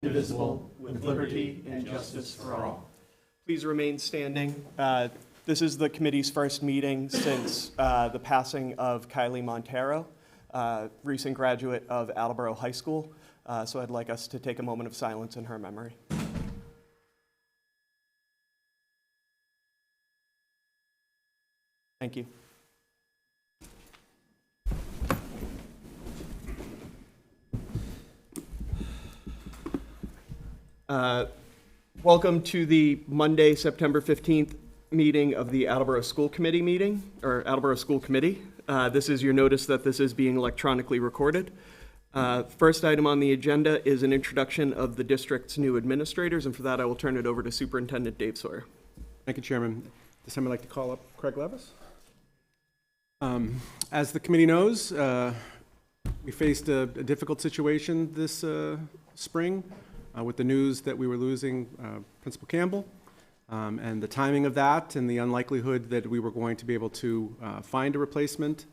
indivisible, with liberty and justice for all. Please remain standing. This is the committee's first meeting since the passing of Kylie Montero, recent graduate of Attleboro High School. So I'd like us to take a moment of silence in her memory. Thank you. Welcome to the Monday, September 15th meeting of the Attleboro School Committee meeting, or Attleboro School Committee. This is your notice that this is being electronically recorded. First item on the agenda is an introduction of the district's new administrators, and for that I will turn it over to Superintendent Dave Sawyer. Thank you, Chairman. This time I'd like to call up Craig Levis. As the committee knows, we faced a difficult situation this spring with the news that we were losing Principal Campbell, and the timing of that and the unlikelihood that we were going to be able to find a replacement.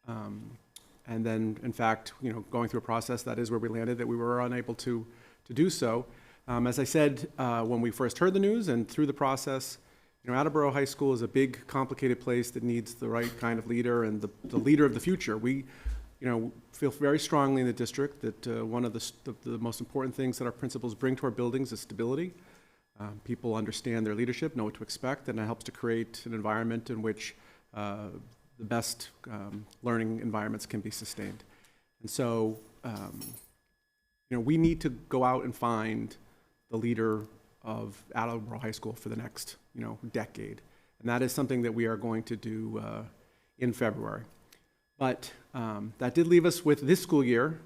And then, in fact, going through a process, that is where we landed, that we were unable to do so. As I said, when we first heard the news and through the process, Attleboro High School is a big, complicated place that needs the right kind of leader and the leader of the future. We, feel very strongly in the district that one of the most important things that our principals bring to our buildings is stability. People understand their leadership, know what to expect, and it helps to create an environment in which the best learning environments can be sustained. And so, we need to go out and find the leader of Attleboro High School for the next, decade. And that is something that we are going to do in February. But that did leave us with this school year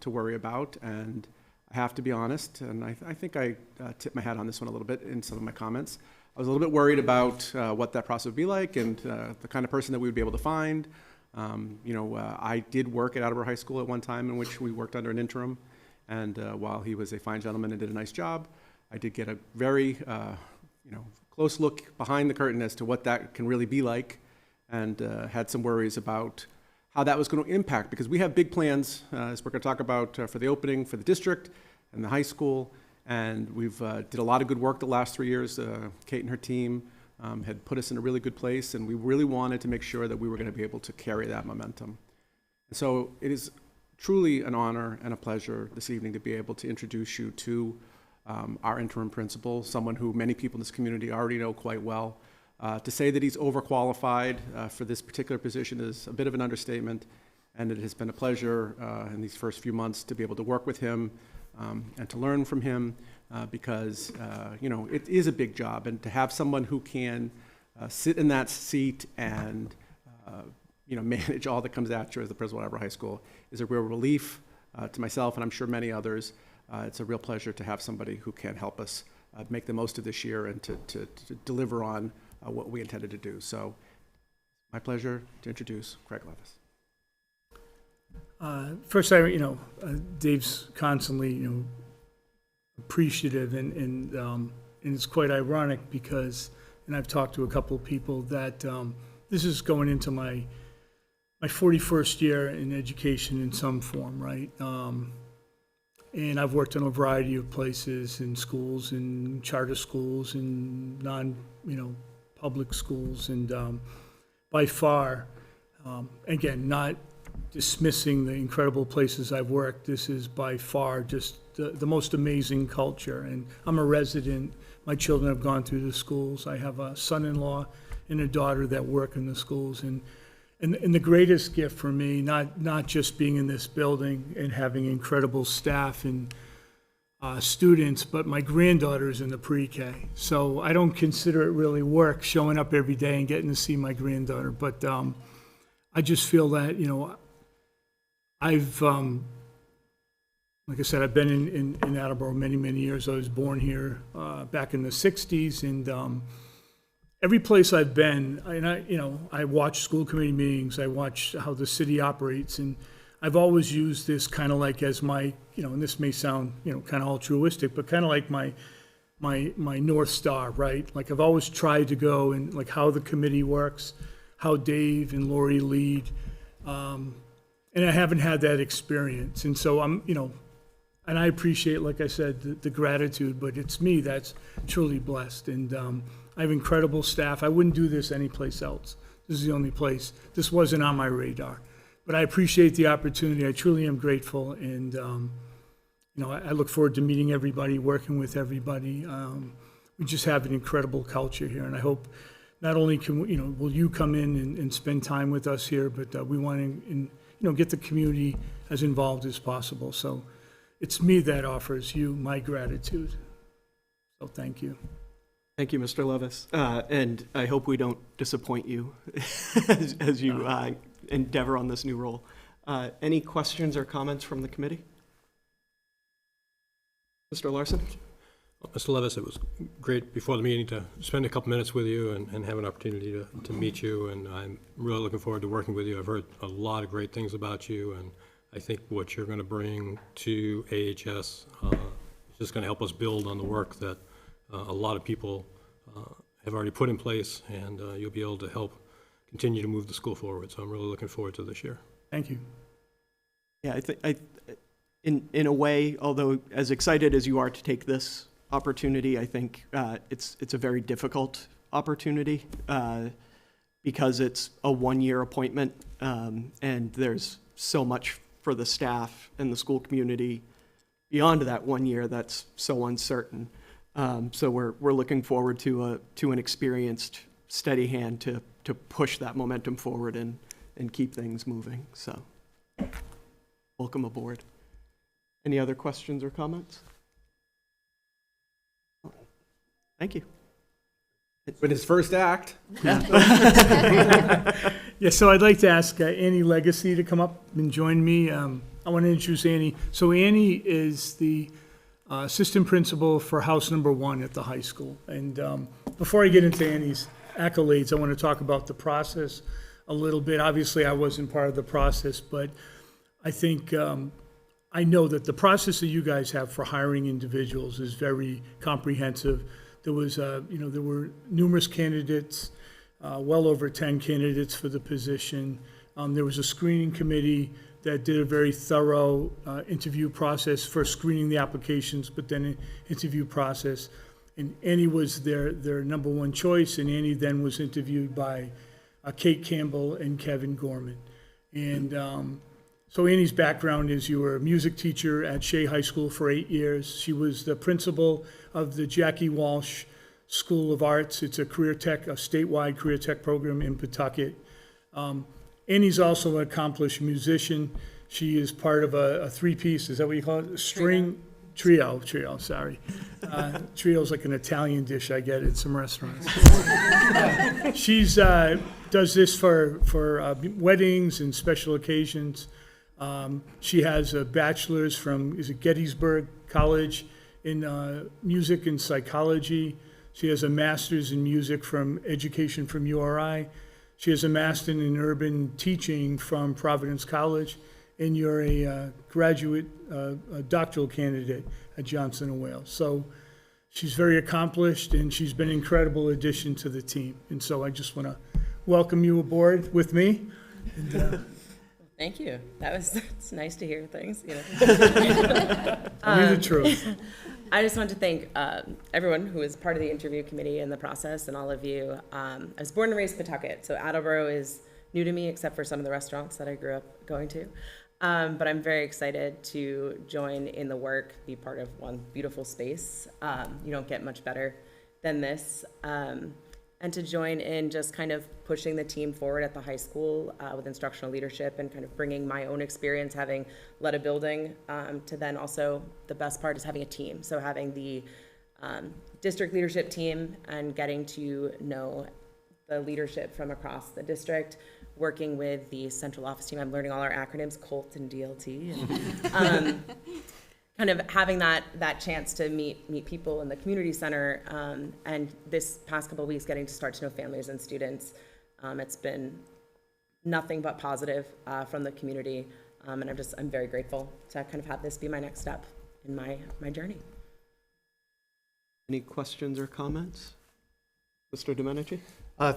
to worry about, and I have to be honest, and I think I tipped my hat on this one a little bit in some of my comments. I was a little bit worried about what that process would be like and the kind of person that we would be able to find. I did work at Attleboro High School at one time in which we worked under an interim, and while he was a fine gentleman and did a nice job, I did get a very close look behind the curtain as to what that can really be like, and had some worries about how that was going to impact, because we have big plans, as we're going to talk about, for the opening for the district and the high school, and we've did a lot of good work the last 3 years. Kate and her team had put us in a really good place, and we really wanted to make sure that we were going to be able to carry that momentum. And so it is truly an honor and a pleasure this evening to be able to introduce you to our interim principal, someone who many people in this community already know quite well. To say that he's overqualified for this particular position is a bit of an understatement, and it has been a pleasure in these first few months to be able to work with him and to learn from him, because it is a big job, and to have someone who can sit in that seat and manage all that comes at you as the principal of Attleboro High School is a real relief to myself, and I'm sure many others. It's a real pleasure to have somebody who can help us make the most of this year and to deliver on what we intended to do. So, my pleasure to introduce Craig Levis. First, Dave's constantly, appreciative, and it's quite ironic because, and I've talked to a couple of people that this is going into my 41st year in education in some form, right? And I've worked in a variety of places, in schools, in charter schools, in public schools, and by far, again, not dismissing the incredible places I've worked, this is by far just the most amazing culture. And I'm a resident. My children have gone through the schools. I have a son-in-law and a daughter that work in the schools. And the greatest gift for me, not just being in this building and having incredible staff and students, but my granddaughter's in the pre-K. So I don't consider it really work showing up every day and getting to see my granddaughter. But I just feel that, I've, like I said, I've been in Attleboro many, many years. I was born here back in the 60s, and every place I've been, I watch school committee meetings, I watch how the city operates, and I've always used this kind of like as my, and this may sound, kind of altruistic, but kind of like my North Star, right? Like I've always tried to go and like how the committee works, how Dave and Lori lead, and I haven't had that experience. And so I'm, and I appreciate, like I said, the gratitude, but it's me that's truly blessed. And I have incredible staff. I wouldn't do this anyplace else. This is the only place. This wasn't on my radar. But I appreciate the opportunity. I truly am grateful. And, I look forward to meeting everybody, working with everybody. We just have an incredible culture here. And I hope not only will you come in and spend time with us here, but we want to, get the community as involved as possible. So it's me that offers you my gratitude. So thank you. Thank you, Mr. Levis. And I hope we don't disappoint you as you endeavor on this new role. Any questions or comments from the committee? Mr. Larson? Well, Mr. Levis, it was great before the meeting to spend a couple minutes with you and have an opportunity to meet you, and I'm really looking forward to working with you. I've heard a lot of great things about you, and I think what you're going to bring to AHS is just going to help us build on the work that a lot of people have already put in place, and you'll be able to help continue to move the school forward. So I'm really looking forward to this year. Thank you. Yeah, I think in a way, although as excited as you are to take this opportunity, I think it's a very difficult opportunity because it's a one-year appointment, and there's so much for the staff and the school community beyond that 1 year that's so uncertain. So we're looking forward to an experienced, steady hand to push that momentum forward and keep things moving. So welcome aboard. Any other questions or comments? Thank you. But his first act. Yeah, so I'd like to ask Annie Legacy to come up and join me. I want to introduce Annie. So Annie is the assistant principal for house number 1 at the high school. And before I get into Annie's accolades, I want to talk about the process a little bit. Obviously, I wasn't part of the process, but I think I know that the process that you guys have for hiring individuals is very comprehensive. There was, there were numerous candidates, well over 10 candidates for the position. There was a screening committee that did a very thorough interview process for screening the applications, but then an interview process. And Annie was their number 1 choice, and Annie then was interviewed by Kate Campbell and Kevin Gorman. And so Annie's background is you were a music teacher at Shea High School for 8 years. She was the principal of the Jackie Walsh School of Arts. It's a career tech, a statewide career tech program in Pawtucket. Annie's also an accomplished musician. She is part of a 3-piece, is that what you call it? Trio, sorry. Trio's like an Italian dish I get at some restaurants. She's does this for weddings and special occasions. She has a bachelor's from Gettysburg College in music and psychology. She has a master's in music from education from URI. She has a master's in urban teaching from Providence College, and you're a graduate, a doctoral candidate at Johnson & Wales. So she's very accomplished, and she's been an incredible addition to the team. And so I just want to welcome you aboard with me. And, thank you. It's nice to hear things. tell me the truth. I just want to thank everyone who was part of the interview committee and the process, and all of you. I was born and raised Pawtucket, so Attleboro is new to me, except for some of the restaurants that I grew up going to. But I'm very excited to join in the work, be part of one beautiful space. You don't get much better than this. And to join in just kind of pushing the team forward at the high school with instructional leadership and kind of bringing my own experience having led a building to then also the best part is having a team. So having the district leadership team and getting to know the leadership from across the district, working with the central office team. I'm learning all our acronyms, COLT and DLT. And, kind of having that chance to meet people in the community center, and this past couple of weeks getting to start to know families and students. It's been nothing but positive from the community, and I'm very grateful to kind of have this be my next step in my journey. Any questions or comments? Mr. Domenici?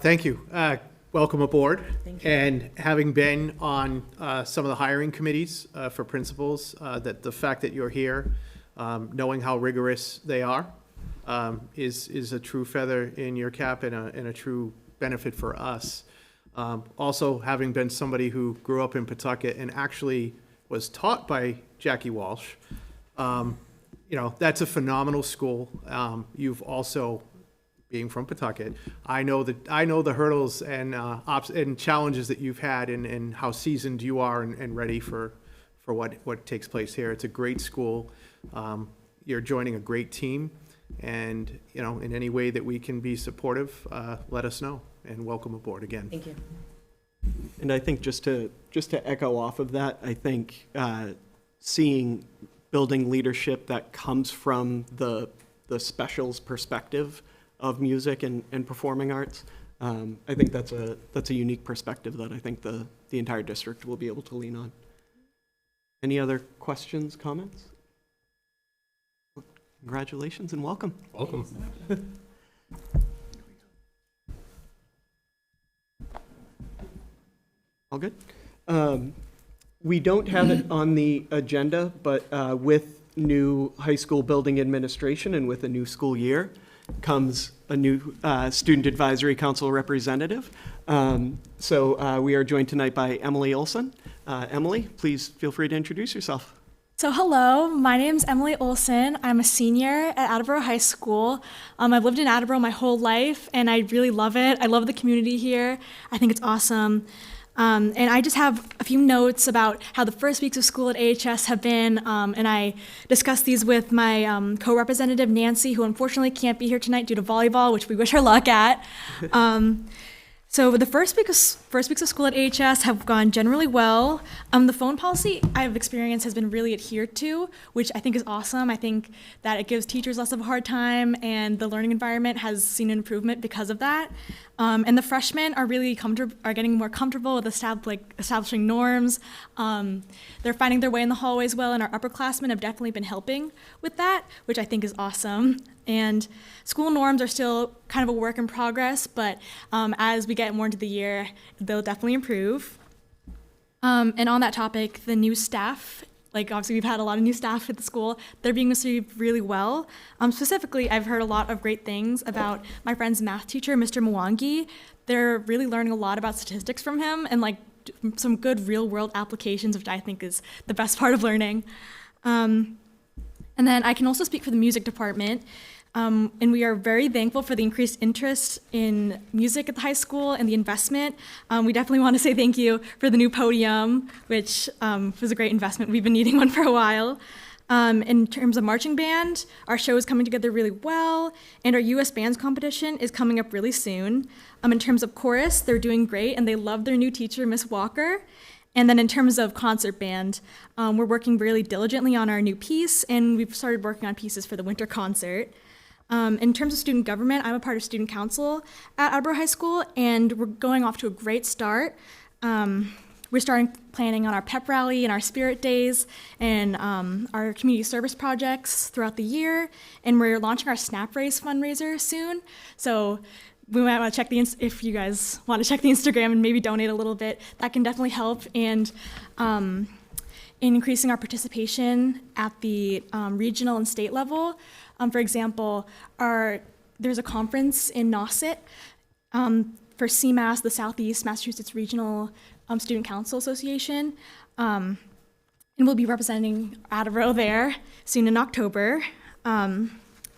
Thank you. welcome aboard. Thank you. And having been on some of the hiring committees for principals, that the fact that you're here, knowing how rigorous they are, is a true feather in your cap and a true benefit for us. Also, having been somebody who grew up in Pawtucket and actually was taught by Jackie Walsh, that's a phenomenal school. You've also, being from Pawtucket, I know the hurdles and challenges that you've had and how seasoned you are and ready for what takes place here. It's a great school. You're joining a great team, and in any way that we can be supportive, let us know. And welcome aboard again. Thank you. And I think just to echo off of that, I think seeing building leadership that comes from the specials perspective of music and performing arts, I think that's a unique perspective that I think the entire district will be able to lean on. Any other questions, comments? Congratulations and welcome. Welcome. All good. We don't have it on the agenda, but with new high school building administration and with a new school year comes a new Student Advisory Council representative. So we are joined tonight by Emily Olson. Emily, please feel free to introduce yourself. So hello, my name's Emily Olson. I'm a senior at Attleboro High School. I've lived in Attleboro my whole life, and I really love it. I love the community here. I think it's awesome. And I just have a few notes about how the first weeks of school at AHS have been, and I discussed these with my co-representative Nancy, who unfortunately can't be here tonight due to volleyball, which we wish her luck at. So the first weeks of school at AHS have gone generally well. The phone policy I've experienced has been really adhered to, which I think is awesome. I think that it gives teachers less of a hard time, and the learning environment has seen an improvement because of that. And the freshmen are really getting more comfortable with establishing norms. They're finding their way in the hallways well, and our upperclassmen have definitely been helping with that, which I think is awesome. And school norms are still kind of a work in progress, but as we get more into the year, they'll definitely improve. And on that topic, the new staff, obviously we've had a lot of new staff at the school, they're being received really well. Specifically, I've heard a lot of great things about my friend's math teacher, Mr. Mwangi. They're really learning a lot about statistics from him and some good real world applications, which I think is the best part of learning. And then I can also speak for the music department. And we are very thankful for the increased interest in music at the high school and the investment. We definitely want to say thank you for the new podium, which was a great investment. We've been needing one for a while. In terms of marching band, our show is coming together really well, and our U.S. Bands competition is coming up really soon. In terms of chorus, they're doing great, and they love their new teacher, Miss Walker. And then in terms of concert band, we're working really diligently on our new piece, and we've started working on pieces for the winter concert. In terms of student government, I'm a part of student council at Attleboro High School, and we're going off to a great start. We're starting planning on our pep rally and our spirit days and our community service projects throughout the year, and we're launching our Snap Race fundraiser soon. So we might want to check if you guys want to check the Instagram and maybe donate a little bit, that can definitely help. And in increasing our participation at the regional and state level. For example, there's a conference in Nauset for CMAS, the Southeast Massachusetts Regional Student Council Association, and we'll be representing Attleboro there soon in October,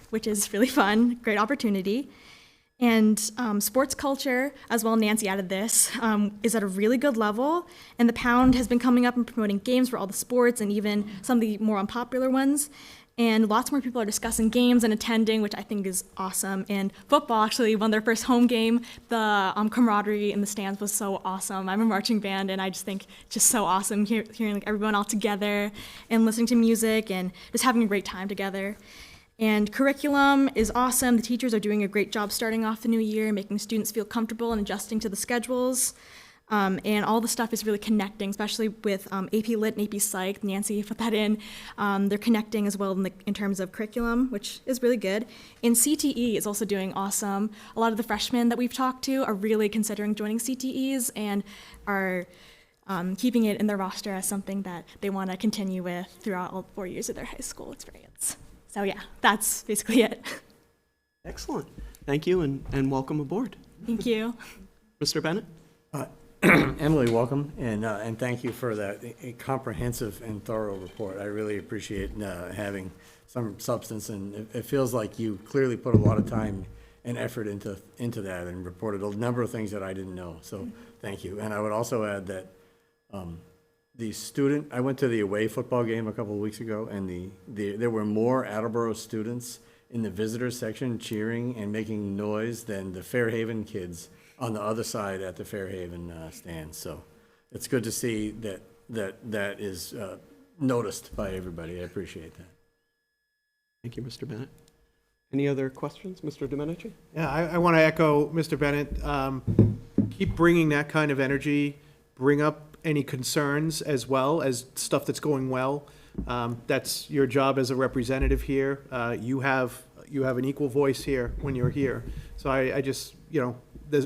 which is really fun, great opportunity. And sports culture, as well, Nancy added this, is at a really good level, and the Pound has been coming up and promoting games for all the sports and even some of the more unpopular ones. And lots more people are discussing games and attending, which I think is awesome. And football actually won their first home game. The camaraderie in the stands was so awesome. I'm a marching band, and I just think it's just so awesome hearing everyone all together and listening to music and just having a great time together. And curriculum is awesome. The teachers are doing a great job starting off the new year, making students feel comfortable and adjusting to the schedules. And all the stuff is really connecting, especially with AP Lit and AP Psych. Nancy put that in. They're connecting as well in terms of curriculum, which is really good. And CTE is also doing awesome. A lot of the freshmen that we've talked to are really considering joining CTEs and are keeping it in their roster as something that they want to continue with throughout all 4 years of their high school experience. So yeah, that's basically it. Excellent. Thank you, and welcome aboard. Thank you. Mr. Bennett? Emily, welcome, and thank you for that comprehensive and thorough report. I really appreciate having some substance, and it feels like you clearly put a lot of time and effort into that and reported a number of things that I didn't know, so thank you. And I would also add that I went to the away football game a couple of weeks ago, and there were more Attleboro students in the visitors section cheering and making noise than the Fairhaven kids on the other side at the Fairhaven stand. So it's good to see that is noticed by everybody. I appreciate that. Thank you, Mr. Bennett. Any other questions? Mr. Domenici? Yeah, I want to echo Mr. Bennett. Keep bringing that kind of energy. Bring up any concerns as well as stuff that's going well. That's your job as a representative here. You have an equal voice here when you're here. So I just,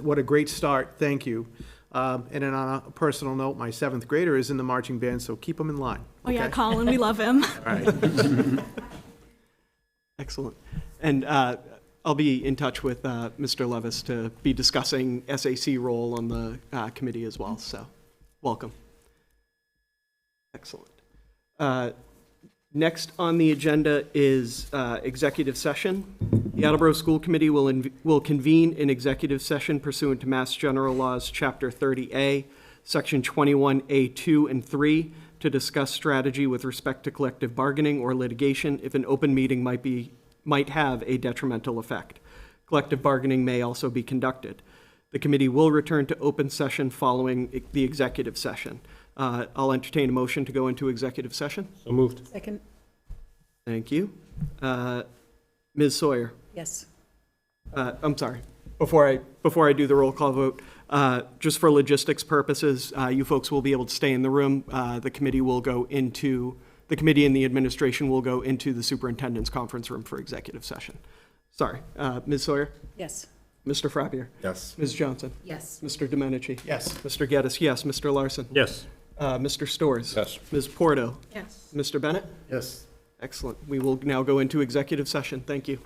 what a great start. Thank you. And then on a personal note, my 7th grader is in the marching band, so keep him in line. Oh yeah, okay? Colin, we love him. All right. Excellent. And I'll be in touch with Mr. Levis to be discussing SAC role on the committee as well, so welcome. Excellent. Next on the agenda is executive session. The Attleboro School Committee will convene an executive session pursuant to Mass General Laws, Chapter 30A, Section 21A2 and 3, to discuss strategy with respect to collective bargaining or litigation if an open meeting might have a detrimental effect. Collective bargaining may also be conducted. The committee will return to open session following the executive session. I'll entertain a motion to go into executive session. So moved. Second. Thank you. Ms. Sawyer? Yes. I'm sorry. Before I do the roll call vote, just for logistics purposes, you folks will be able to stay in the room. The committee and the administration will go into the superintendent's conference room for executive session. Sorry. Ms. Sawyer? Yes. Mr. Frappier? Yes. Ms. Johnson? Yes. Mr. Domenici? Yes. Mr. Geddes, yes. Mr. Larson? Yes. Mr. Storrs? Yes. Ms. Porto? Yes. Mr. Bennett? Yes. Excellent. We will now go into executive session. Thank you.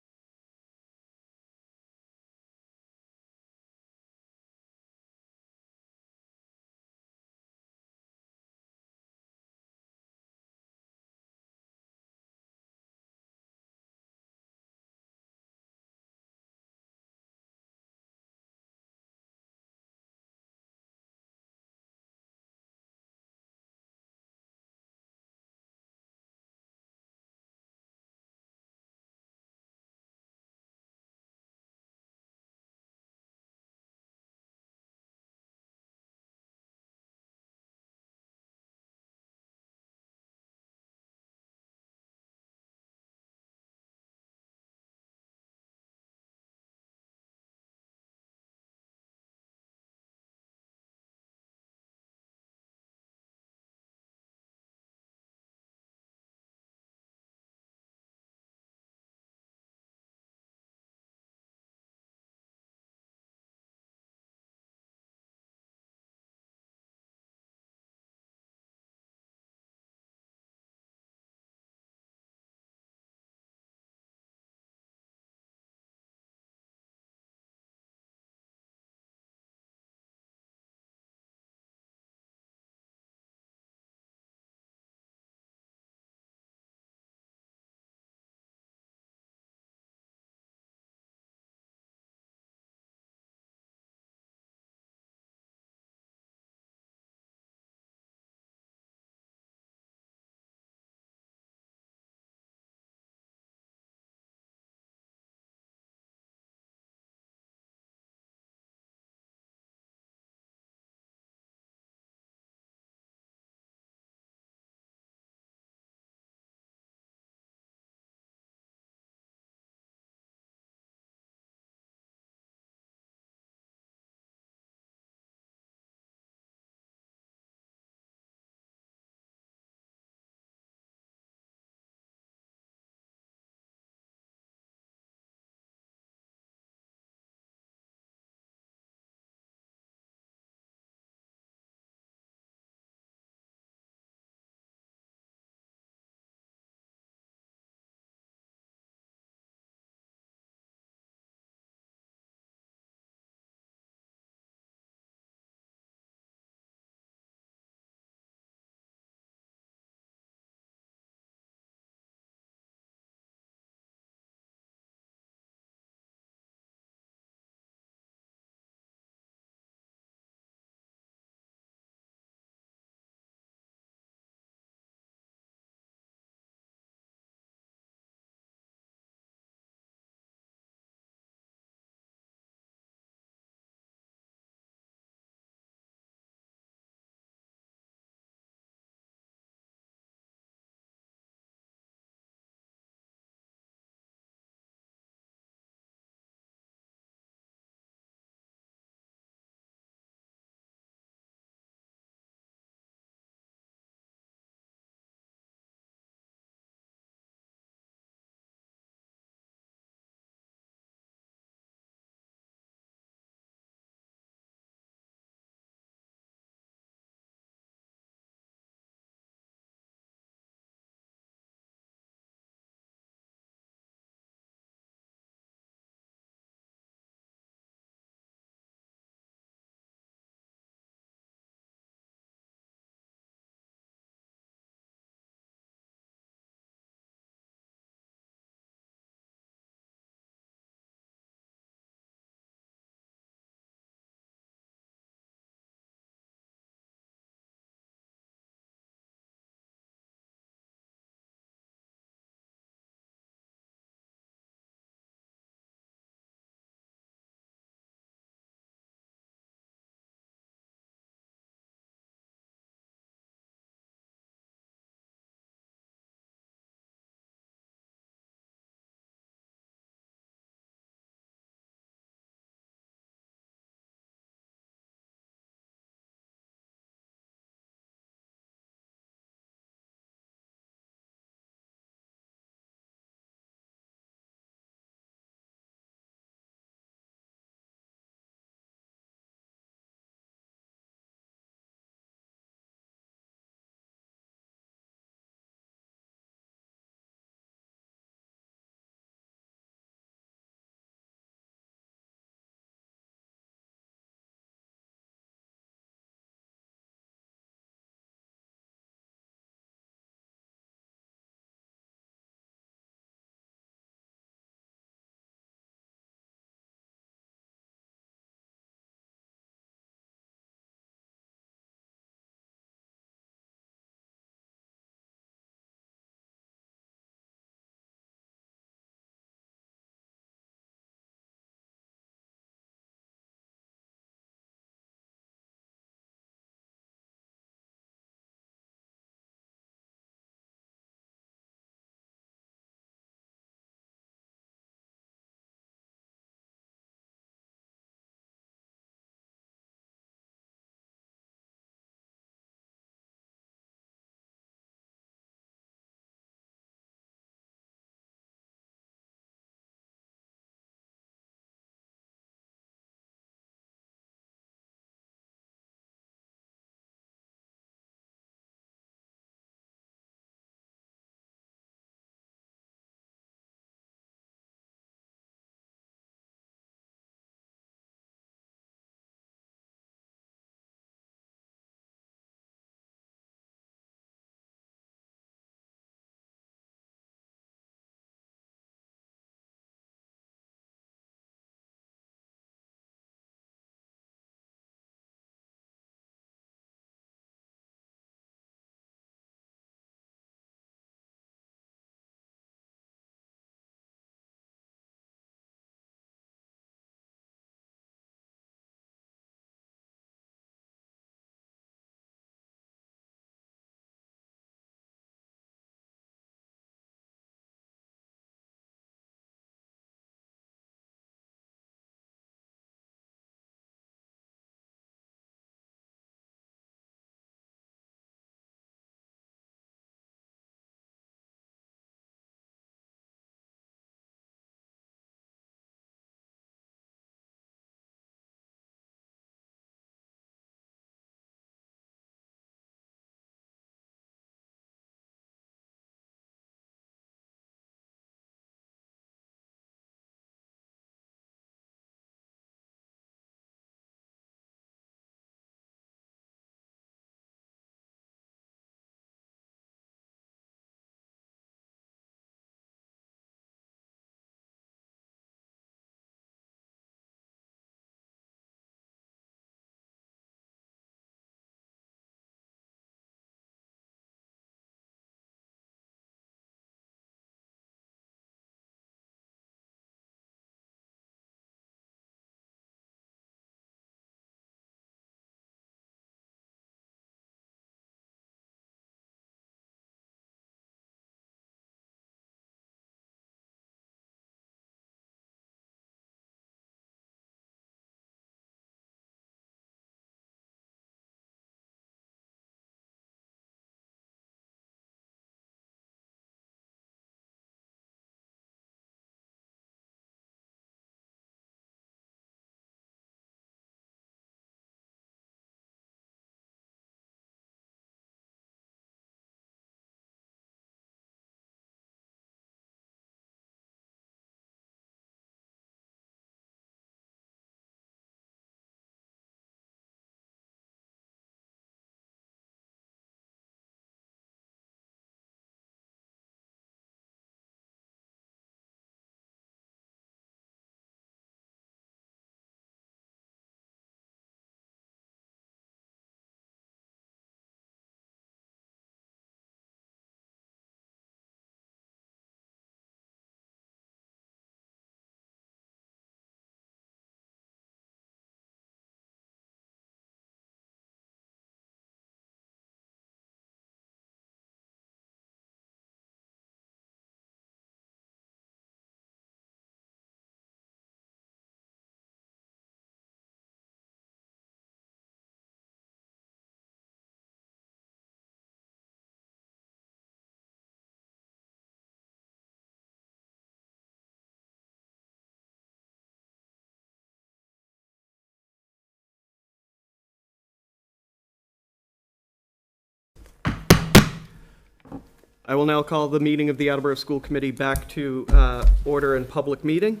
I will now call the meeting of the Attleboro School Committee back to order in public meeting.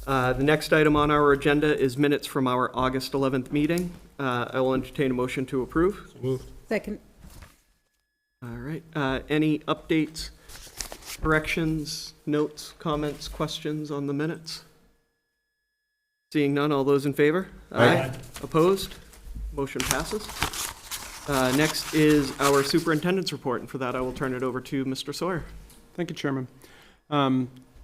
The next item on our agenda is minutes from our August 11th meeting. I will entertain a motion to approve. Moved. Second. All right. Any updates, corrections, notes, comments, questions on the minutes? Seeing none, all those in favor? Aye. Opposed? Motion passes. Next is our superintendent's report, and for that, I will turn it over to Mr. Sawyer. Thank you, Chairman.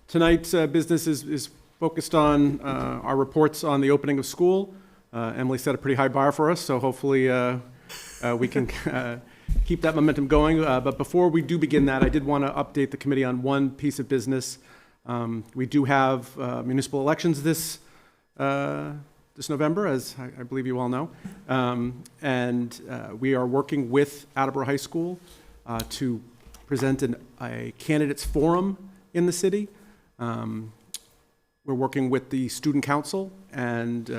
Tonight's business is focused on our reports on the opening of school. Emily set a pretty high bar for us, so hopefully we can keep that momentum going. But before we do begin that, I did want to update the committee on one piece of business. We do have municipal elections this November, as I believe you all know. And we are working with Attleboro High School to present a candidates forum in the city. We're working with the student council, and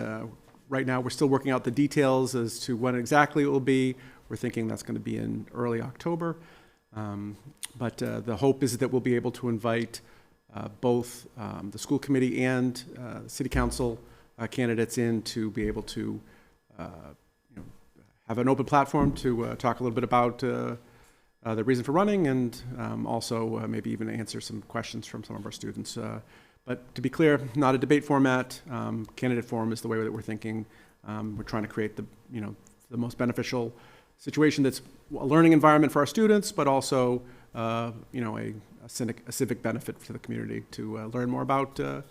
right now we're still working out the details as to when exactly it will be. We're thinking that's going to be in early October. But the hope is that we'll be able to invite both the school committee and city council candidates in to be able to have an open platform to talk a little bit about the reason for running, and also maybe even answer some questions from some of our students. But to be clear, not a debate format. Candidate forum is the way that we're thinking. We're trying to create the most beneficial situation that's a learning environment for our students, but also a civic benefit for the community to learn more about the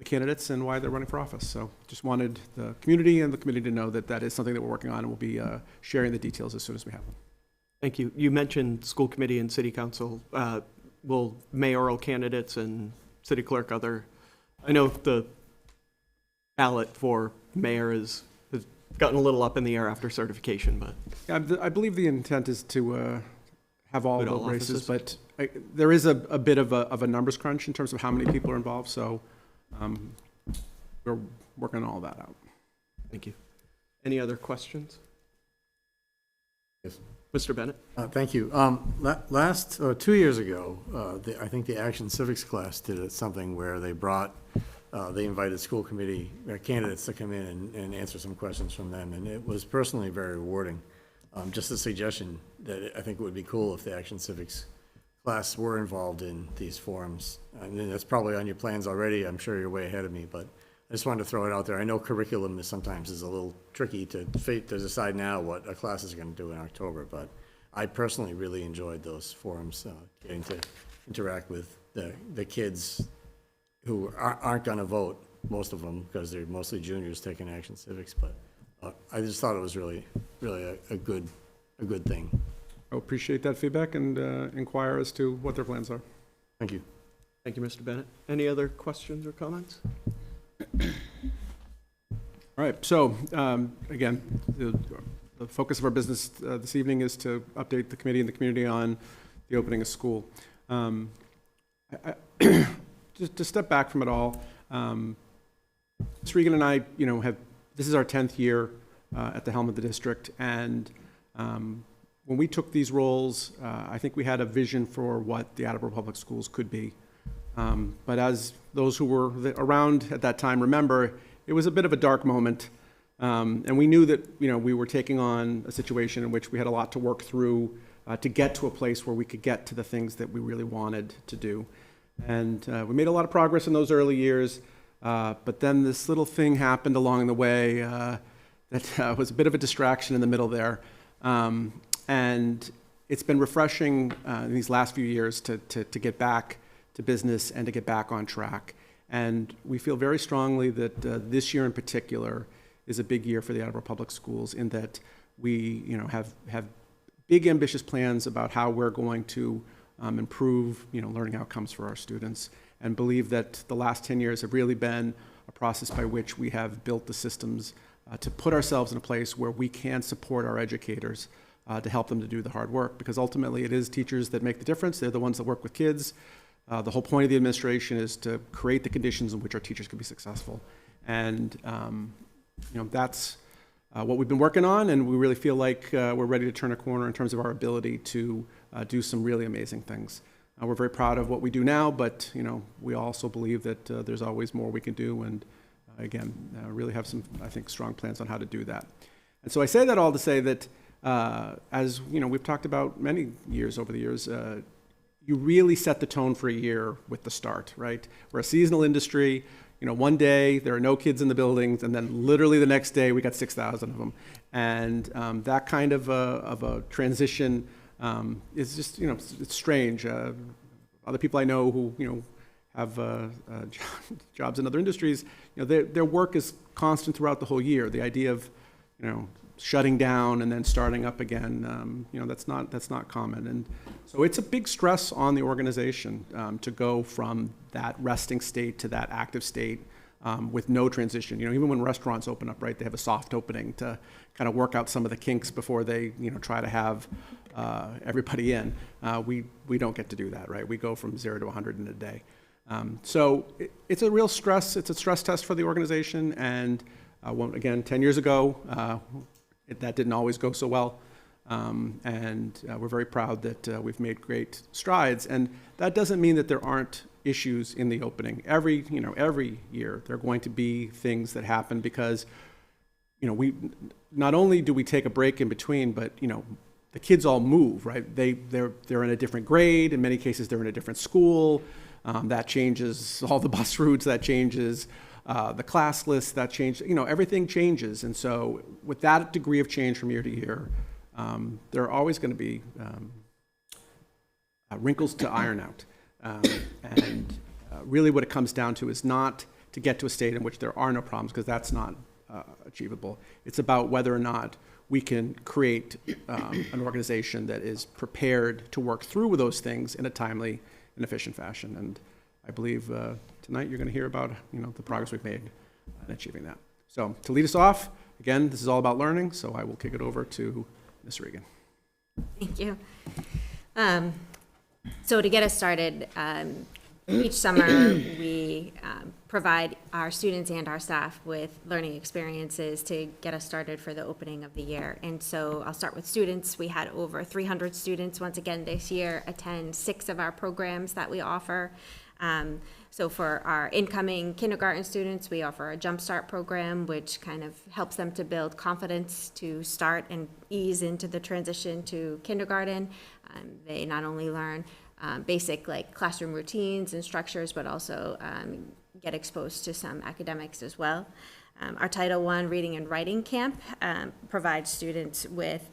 candidates and why they're running for office. So just wanted the community and the committee to know that that is something that we're working on, and we'll be sharing the details as soon as we have them. Thank you. You mentioned school committee and city council. Will mayoral candidates and city clerk I know the ballot for mayor has gotten a little up in the air after certification, but. Yeah, I believe the intent is to have all With the all races, offices? but there is a bit of a numbers crunch in terms of how many people are involved, so we're working all that out. Thank you. Any other questions? Yes. Mr. Bennett? Thank you. 2 years ago, I think the Action Civics class did something where they invited school committee candidates to come in and answer some questions from them, and it was personally very rewarding. Just a suggestion that I think it would be cool if the Action Civics class were involved in these forums. I mean, that's probably on your plans already. I'm sure you're way ahead of me, but I just wanted to throw it out there. I know curriculum sometimes is a little tricky to decide now what a class is going to do in October, but I personally really enjoyed those forums, getting to interact with the kids who aren't going to vote, most of them, because they're mostly juniors taking Action Civics, but I just thought it was really, really a good thing. I appreciate that feedback and inquire as to what their plans are. Thank you. Thank you, Mr. Bennett. Any other questions or comments? All right, so again, the focus of our business this evening is to update the committee and the community on the opening of school. Just to step back from it all, Ms. Regan and I, this is our 10th year at the helm of the district, and when we took these roles, I think we had a vision for what the Attleboro Public Schools could be. But as those who were around at that time remember, it was a bit of a dark moment. And we knew that, we were taking on a situation in which we had a lot to work through to get to a place where we could get to the things that we really wanted to do. And we made a lot of progress in those early years, but then this little thing happened along the way that was a bit of a distraction in the middle there. And it's been refreshing in these last few years to get back to business and to get back on track. And we feel very strongly that this year in particular is a big year for the Attleboro Public Schools, in that we have big ambitious plans about how we're going to improve learning outcomes for our students, and believe that the last 10 years have really been a process by which we have built the systems to put ourselves in a place where we can support our educators to help them to do the hard work, because ultimately it is teachers that make the difference. They're the ones that work with kids. The whole point of the administration is to create the conditions in which our teachers can be successful. And that's what we've been working on, and we really feel like we're ready to turn a corner in terms of our ability to do some really amazing things. We're very proud of what we do now, but we also believe that there's always more we can do, and again, really have some, I think, strong plans on how to do that. And so I say that all to say that, as we've talked about many years over the years, you really set the tone for a year with the start, right? We're a seasonal industry. One day there are no kids in the buildings, and then literally the next day we got 6,000 of them. And that kind of a transition is just, it's strange. Other people I know who, have jobs in other industries, their work is constant throughout the whole year. The idea of, shutting down and then starting up again, that's not common. And so it's a big stress on the organization to go from that resting state to that active state with no transition. Even when restaurants open up, right, they have a soft opening to kind of work out some of the kinks before they, try to have everybody in. We don't get to do that, right? We go from 0 to 100 in a day. So it's a real stress. It's a stress test for the organization. And again, 10 years ago, that didn't always go so well. And we're very proud that we've made great strides. And that doesn't mean that there aren't issues in the opening. Every year there are going to be things that happen because, we not only do we take a break in between, but, the kids all move, right? They're in a different grade. In many cases, they're in a different school. That changes all the bus routes. That changes the class list. That changes. Everything changes. And so, with that degree of change from year to year, there are always going to be wrinkles to iron out. And really, what it comes down to is not to get to a state in which there are no problems, because that's not achievable. It's about whether or not we can create an organization that is prepared to work through those things in a timely and efficient fashion. And I believe tonight you're going to hear about the progress we've made in achieving that. So to lead us off, again, this is all about learning, so I will kick it over to Ms. Regan. Thank you. So to get us started, each summer we provide our students and our staff with learning experiences to get us started for the opening of the year. And so I'll start with students. We had over 300 students once again this year attend 6 of our programs that we offer. So for our incoming kindergarten students, we offer a Jumpstart program, which kind of helps them to build confidence to start and ease into the transition to kindergarten. They not only learn basic classroom routines and structures, but also get exposed to some academics as well. Our Title I Reading and Writing Camp provides students with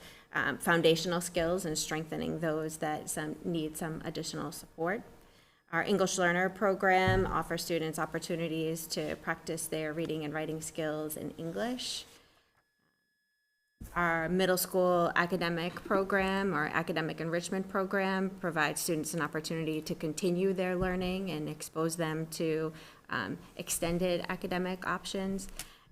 foundational skills and strengthening those that need some additional support. Our English Learner program offers students opportunities to practice their reading and writing skills in English. Our middle school academic program, or academic enrichment program, provides students an opportunity to continue their learning and expose them to extended academic options.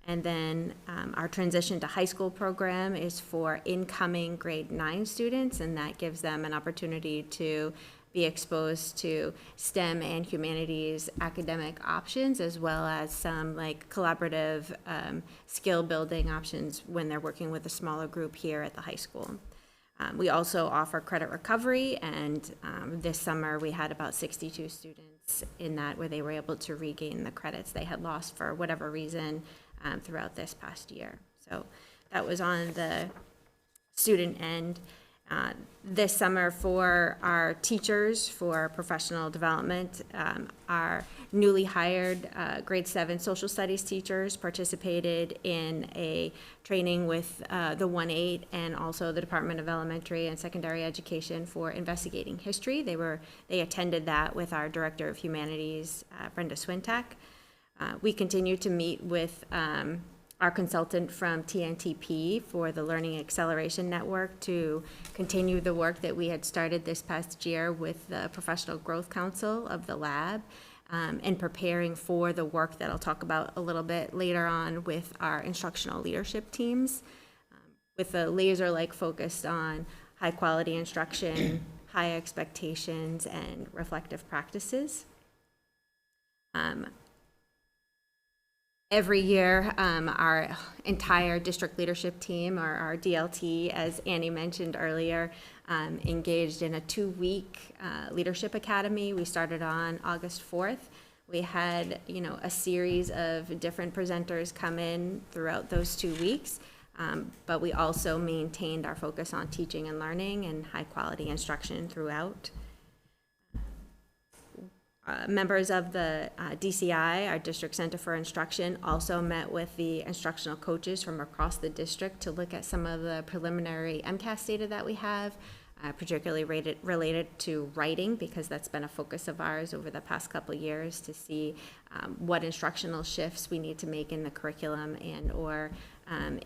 And then our transition to high school program is for incoming grade 9 students, and that gives them an opportunity to be exposed to STEM and humanities academic options, as well as some collaborative skill building options when they're working with a smaller group here at the high school. We also offer credit recovery, and this summer we had about 62 students in that where they were able to regain the credits they had lost for whatever reason throughout this past year. So that was on the student end. This summer for our teachers for professional development, our newly hired grade 7 social studies teachers participated in a training with the 1-8 and also the Department of Elementary and Secondary Education for investigating history. They attended that with our Director of Humanities, Brenda Swintak. We continue to meet with our consultant from TNTP for the Learning Acceleration Network to continue the work that we had started this past year with the Professional Growth Council of the lab, and preparing for the work that I'll talk about a little bit later on with our instructional leadership teams, with a laser-like focus on high-quality instruction, high expectations, and reflective practices. Every year, our entire district leadership team, or our DLT, as Annie mentioned earlier, engaged in a 2-week leadership academy. We started on August 4th. We had, a series of different presenters come in throughout those 2 weeks, but we also maintained our focus on teaching and learning and high-quality instruction throughout. Members of the DCI, our District Center for Instruction, also met with the instructional coaches from across the district to look at some of the preliminary MCAS data that we have, particularly related to writing, because that's been a focus of ours over the past couple of years, to see what instructional shifts we need to make in the curriculum and/or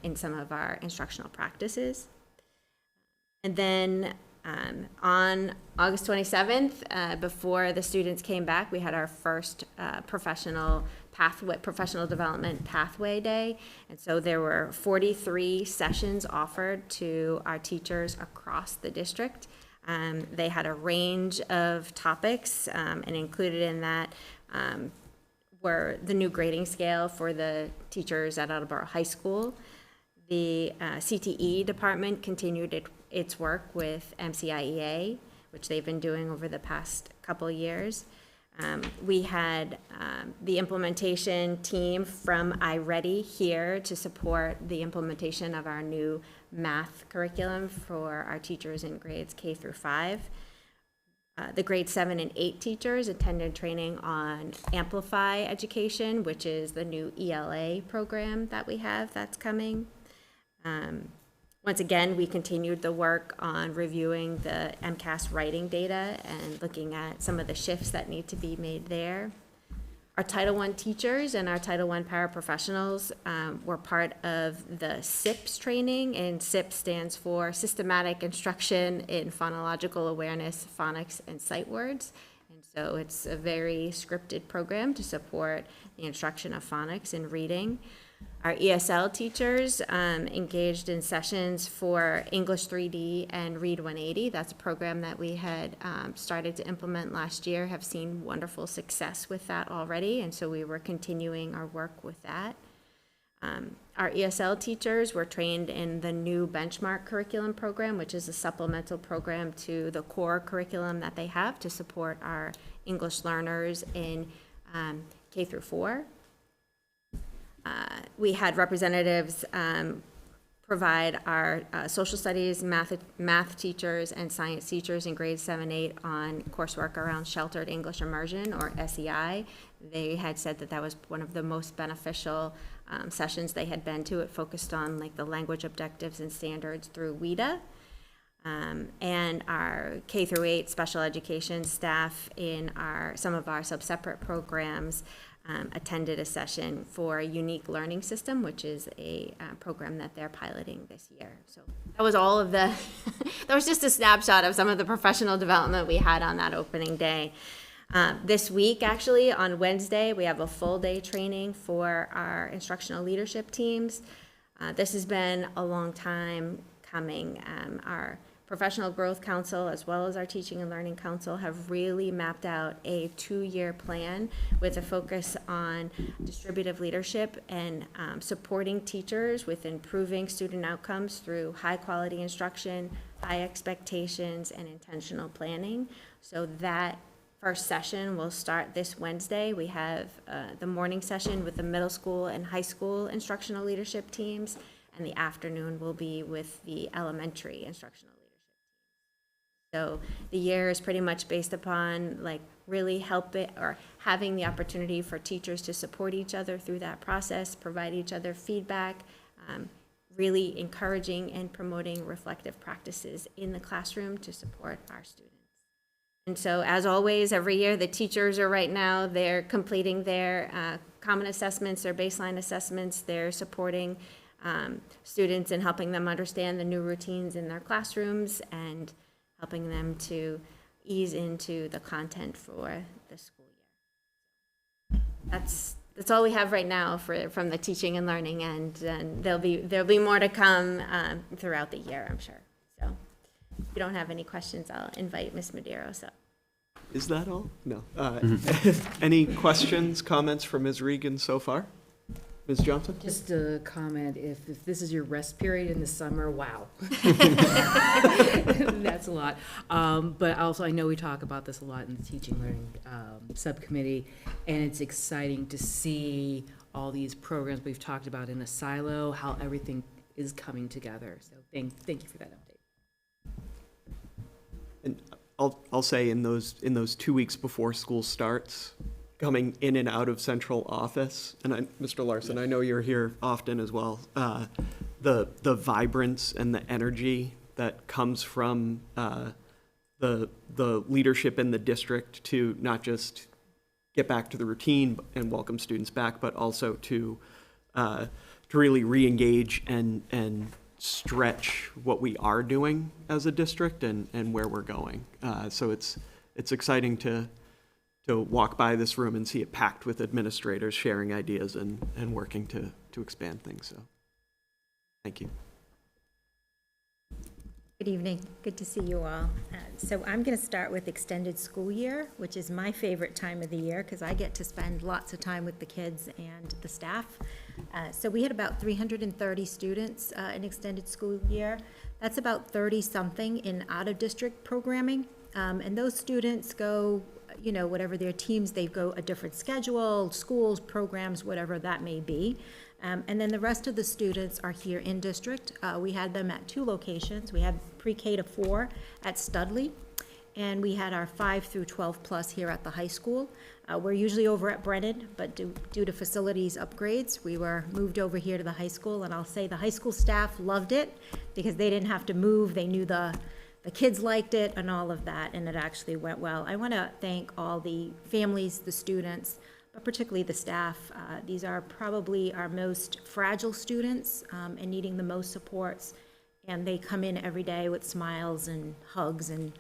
in some of our instructional practices. And then on August 27th, before the students came back, we had our first professional development pathway day. And so there were 43 sessions offered to our teachers across the district. They had a range of topics, and included in that were the new grading scale for the teachers at Attleboro High School. The CTE department continued its work with MCIEA, which they've been doing over the past couple years. We had the implementation team from iReady here to support the implementation of our new math curriculum for our teachers in grades K through 5. The grade 7 and 8 teachers attended training on Amplify Education, which is the new ELA program that we have that's coming. Once again, we continued the work on reviewing the MCAS writing data and looking at some of the shifts that need to be made there. Our Title I teachers and our Title I paraprofessionals were part of the SIPS training, and SIPS stands for Systematic Instruction in Phonological Awareness, Phonics, and Sight Words. And so it's a very scripted program to support the instruction of phonics and reading. Our ESL teachers engaged in sessions for English 3D and Read 180. That's a program that we had started to implement last year, have seen wonderful success with that already, and so we were continuing our work with that. Our ESL teachers were trained in the new benchmark curriculum program, which is a supplemental program to the core curriculum that they have to support our English learners in K through 4. We had representatives provide our social studies, math teachers, and science teachers in grades 7, 8 on coursework around sheltered English immersion, or SEI. They had said that that was one of the most beneficial sessions they had been to. It focused on like the language objectives and standards through WIDA. And our K through 8 special education staff in some of our sub-separate programs attended a session for a unique learning system, which is a program that they're piloting this year. So that was all of the, that was just a snapshot of some of the professional development we had on that opening day. This week, actually, on Wednesday, we have a full day training for our instructional leadership teams. This has been a long time coming. Our Professional Growth Council, as well as our Teaching and Learning Council, have really mapped out a 2-year plan with a focus on distributive leadership and supporting teachers with improving student outcomes through high-quality instruction, high expectations, and intentional planning. So that first session will start this Wednesday. We have the morning session with the middle school and high school instructional leadership teams, and the afternoon will be with the elementary instructional. So the year is pretty much based upon like really having the opportunity for teachers to support each other through that process, provide each other feedback, really encouraging and promoting reflective practices in the classroom to support our students. And so as always, every year the teachers are right now, they're completing their common assessments, their baseline assessments, they're supporting students and helping them understand the new routines in their classrooms and helping them to ease into the content for the school year. That's all we have right now from the teaching and learning end, and there'll be more to come throughout the year, I'm sure. So if you don't have any questions, I'll invite Ms. Medeiros up. Is that all? No. Any questions, comments from Ms. Regan so far? Ms. Johnson? Just a comment, if this is your rest period in the summer, wow. That's a lot. But also, I know we talk about this a lot in the teaching learning subcommittee, and it's exciting to see all these programs we've talked about in a silo, how everything is coming together. So thank you for that update. And I'll say in those 2 weeks before school starts, coming in and out of central office, and Mr. Larson, I know you're here often as well, the vibrance and the energy that comes from the leadership in the district to not just get back to the routine and welcome students back, but also to really re-engage and stretch what we are doing as a district and where we're going. So it's exciting to walk by this room and see it packed with administrators sharing ideas and working to expand things. So thank you. Good evening. Good to see you all. So I'm going to start with extended school year, which is my favorite time of the year because I get to spend lots of time with the kids and the staff. So we had about 330 students in extended school year. That's about 30-something in out-of-district programming. And those students go, you know, whatever their teams, they go a different schedule, schools, programs, whatever that may be. And then the rest of the students are here in district. We had them at 2 locations. We had pre-K to 4 at Studley, and we had our 5 through 12 plus here at the high school. We're usually over at Brennan, but due to facilities upgrades, we were moved over here to the high school. And I'll say the high school staff loved it because they didn't have to move. They knew the kids liked it and all of that, and it actually went well. I want to thank all the families, the students, but particularly the staff. These are probably our most fragile students and needing the most supports, and they come in every day with smiles and hugs and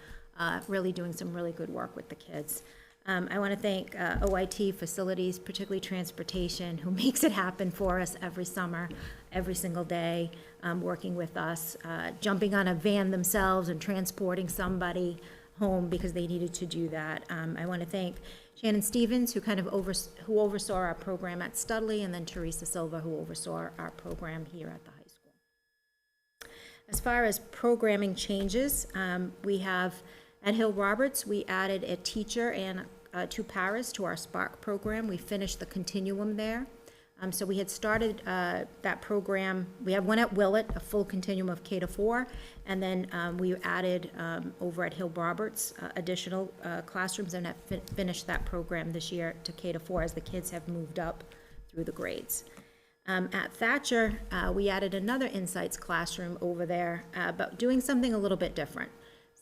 really doing some really good work with the kids. I want to thank OIT facilities, particularly transportation, who makes it happen for us every summer, every single day, working with us, jumping on a van themselves and transporting somebody home because they needed to do that. I want to thank Shannon Stevens, who who oversaw our program at Studley, and then Teresa Silva, who oversaw our program here at the high school. As far as programming changes, we have at Hill Roberts, we added a teacher and 2 paras to our Spark program. We finished the continuum there. So we had started that program. We have one at Willett, a full continuum of K to 4, and then we added over at Hill Roberts additional classrooms and have finished that program this year to K to 4 as the kids have moved up through the grades. At Thatcher, we added another Insights classroom over there, but doing something a little bit different.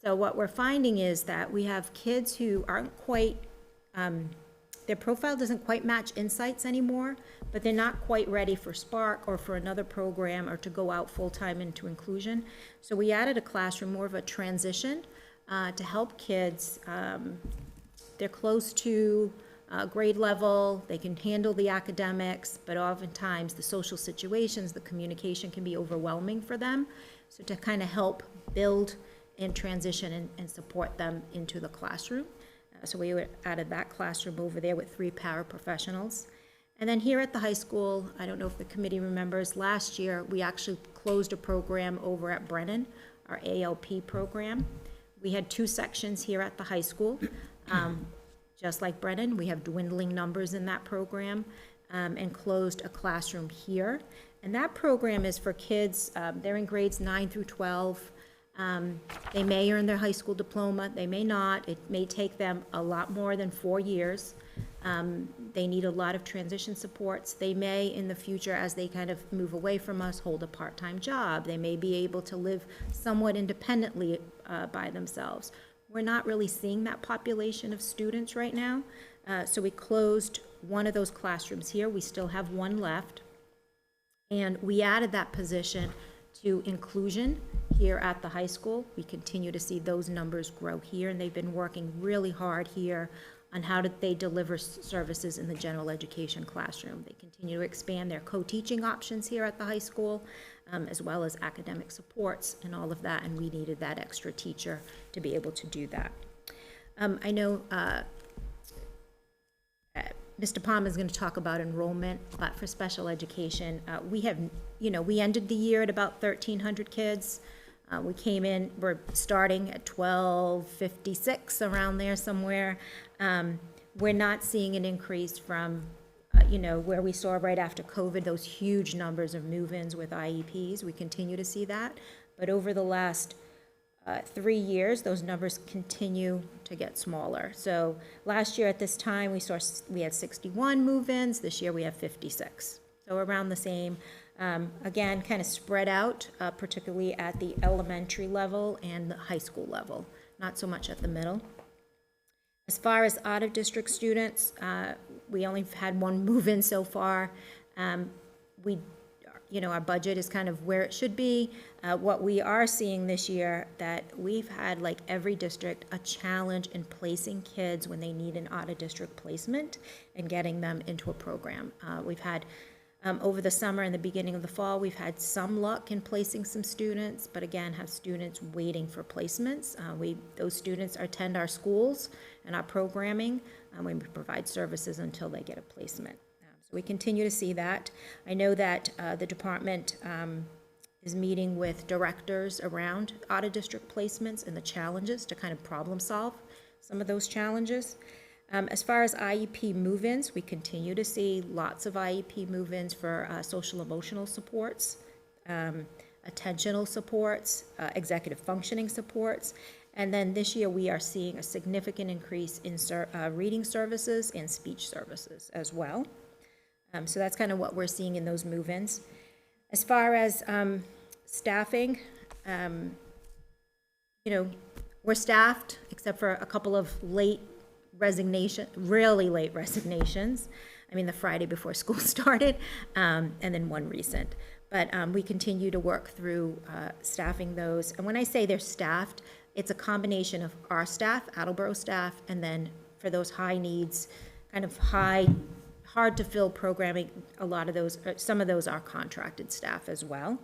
So what we're finding is that we have kids who aren't quite, their profile doesn't quite match Insights anymore, but they're not quite ready for Spark or for another program or to go out full-time into inclusion. So we added a classroom, more of a transition, to help kids. They're close to grade level, they can handle the academics, but oftentimes the social situations, the communication can be overwhelming for them. So to kind of help build and transition and support them into the classroom. So we added that classroom over there with 3 paraprofessionals. And then here at the high school, I don't know if the committee remembers, last year we actually closed a program over at Brennan, our ALP program. We had 2 sections here at the high school. Just like Brennan, we have dwindling numbers in that program, and closed a classroom here. And that program is for kids, they're in grades 9 through 12. They may earn their high school diploma, they may not. It may take them a lot more than 4 years. They need a lot of transition supports. They may, in the future, as they kind of move away from us, hold a part-time job. They may be able to live somewhat independently by themselves. We're not really seeing that population of students right now. So we closed one of those classrooms here. We still have one left. And we added that position to inclusion here at the high school. We continue to see those numbers grow here, and they've been working really hard here on how do they deliver services in the general education classroom. They continue to expand their co-teaching options here at the high school, as well as academic supports and all of that, and we needed that extra teacher to be able to do that. I know Mr. Palmer is going to talk about enrollment, but for special education, we have, we ended the year at about 1,300 kids. We're starting at 1,256, around there somewhere. We're not seeing an increase from, where we saw right after COVID, those huge numbers of move-ins with IEPs. We continue to see that. But over the last 3 years, those numbers continue to get smaller. So last year at this time, we had 61 move-ins. This year we have 56. So around the same. Again, kind of spread out, particularly at the elementary level and the high school level, not so much at the middle. As far as out-of-district students, we only had one move-in so far. Our budget is kind of where it should be. What we are seeing this year, that we've had, like every district, a challenge in placing kids when they need an out-of-district placement and getting them into a program. We've had, over the summer and the beginning of the fall, we've had some luck in placing some students, but again, have students waiting for placements. Those students attend our schools and our programming, and we provide services until they get a placement. So we continue to see that. I know that the department is meeting with directors around out-of-district placements and the challenges to kind of problem solve some of those challenges. As far as IEP move-ins, we continue to see lots of IEP move-ins for social emotional supports, attentional supports, executive functioning supports. And then this year, we are seeing a significant increase in reading services and speech services as well. So that's kind of what we're seeing in those move-ins. As far as staffing, we're staffed, except for a couple of really late resignations. I mean, the Friday before school started, and then one recent. But we continue to work through staffing those. And when I say they're staffed, it's a combination of our staff, Attleboro staff, and then for those high needs, kind of hard to fill programming, some of those are contracted staff as well.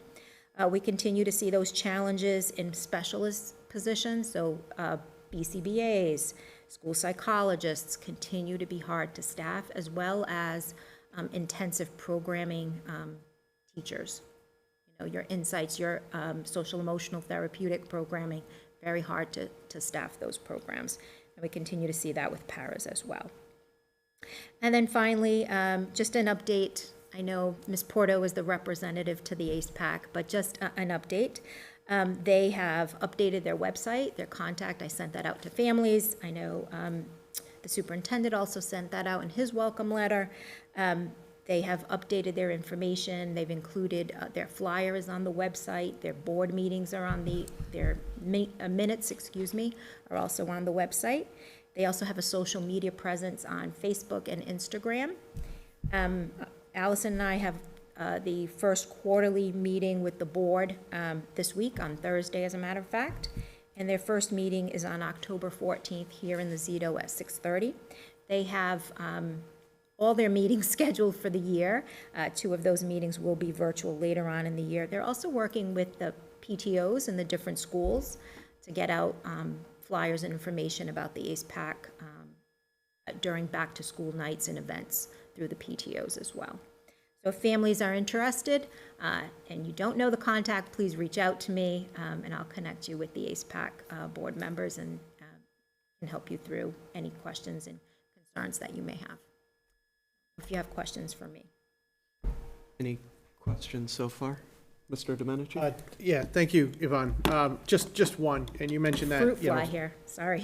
We continue to see those challenges in specialist positions, so BCBAs, school psychologists continue to be hard to staff, as well as intensive programming teachers. Your insights, your social emotional therapeutic programming, very hard to staff those programs. And we continue to see that with paras as well. And then finally, just an update. I know Ms. Porto is the representative to the ACE PAC, but just an update. They have updated their website, their contact. I sent that out to families. I know the superintendent also sent that out in his welcome letter. They have updated their information. They've included their flyer is on the website. Their board meetings are on their minutes, are also on the website. They also have a social media presence on Facebook and Instagram. Allison and I have the first quarterly meeting with the board this week on Thursday, as a matter of fact. And their first meeting is on October 14th here in the Zito at 6:30. They have all their meetings scheduled for the year. 2 of those meetings will be virtual later on in the year. They're also working with the PTOs in the different schools to get out flyers and information about the ACE PAC during back-to-school nights and events through the PTOs as well. So if families are interested and you don't know the contact, please reach out to me and I'll connect you with the ACE PAC board members and can help you through any questions and concerns that you may have. If you have questions for me. Any questions so far? Mr. Domenici? Yeah, thank you, Yvonne. Just one, and you mentioned that, Fruit fly here, sorry.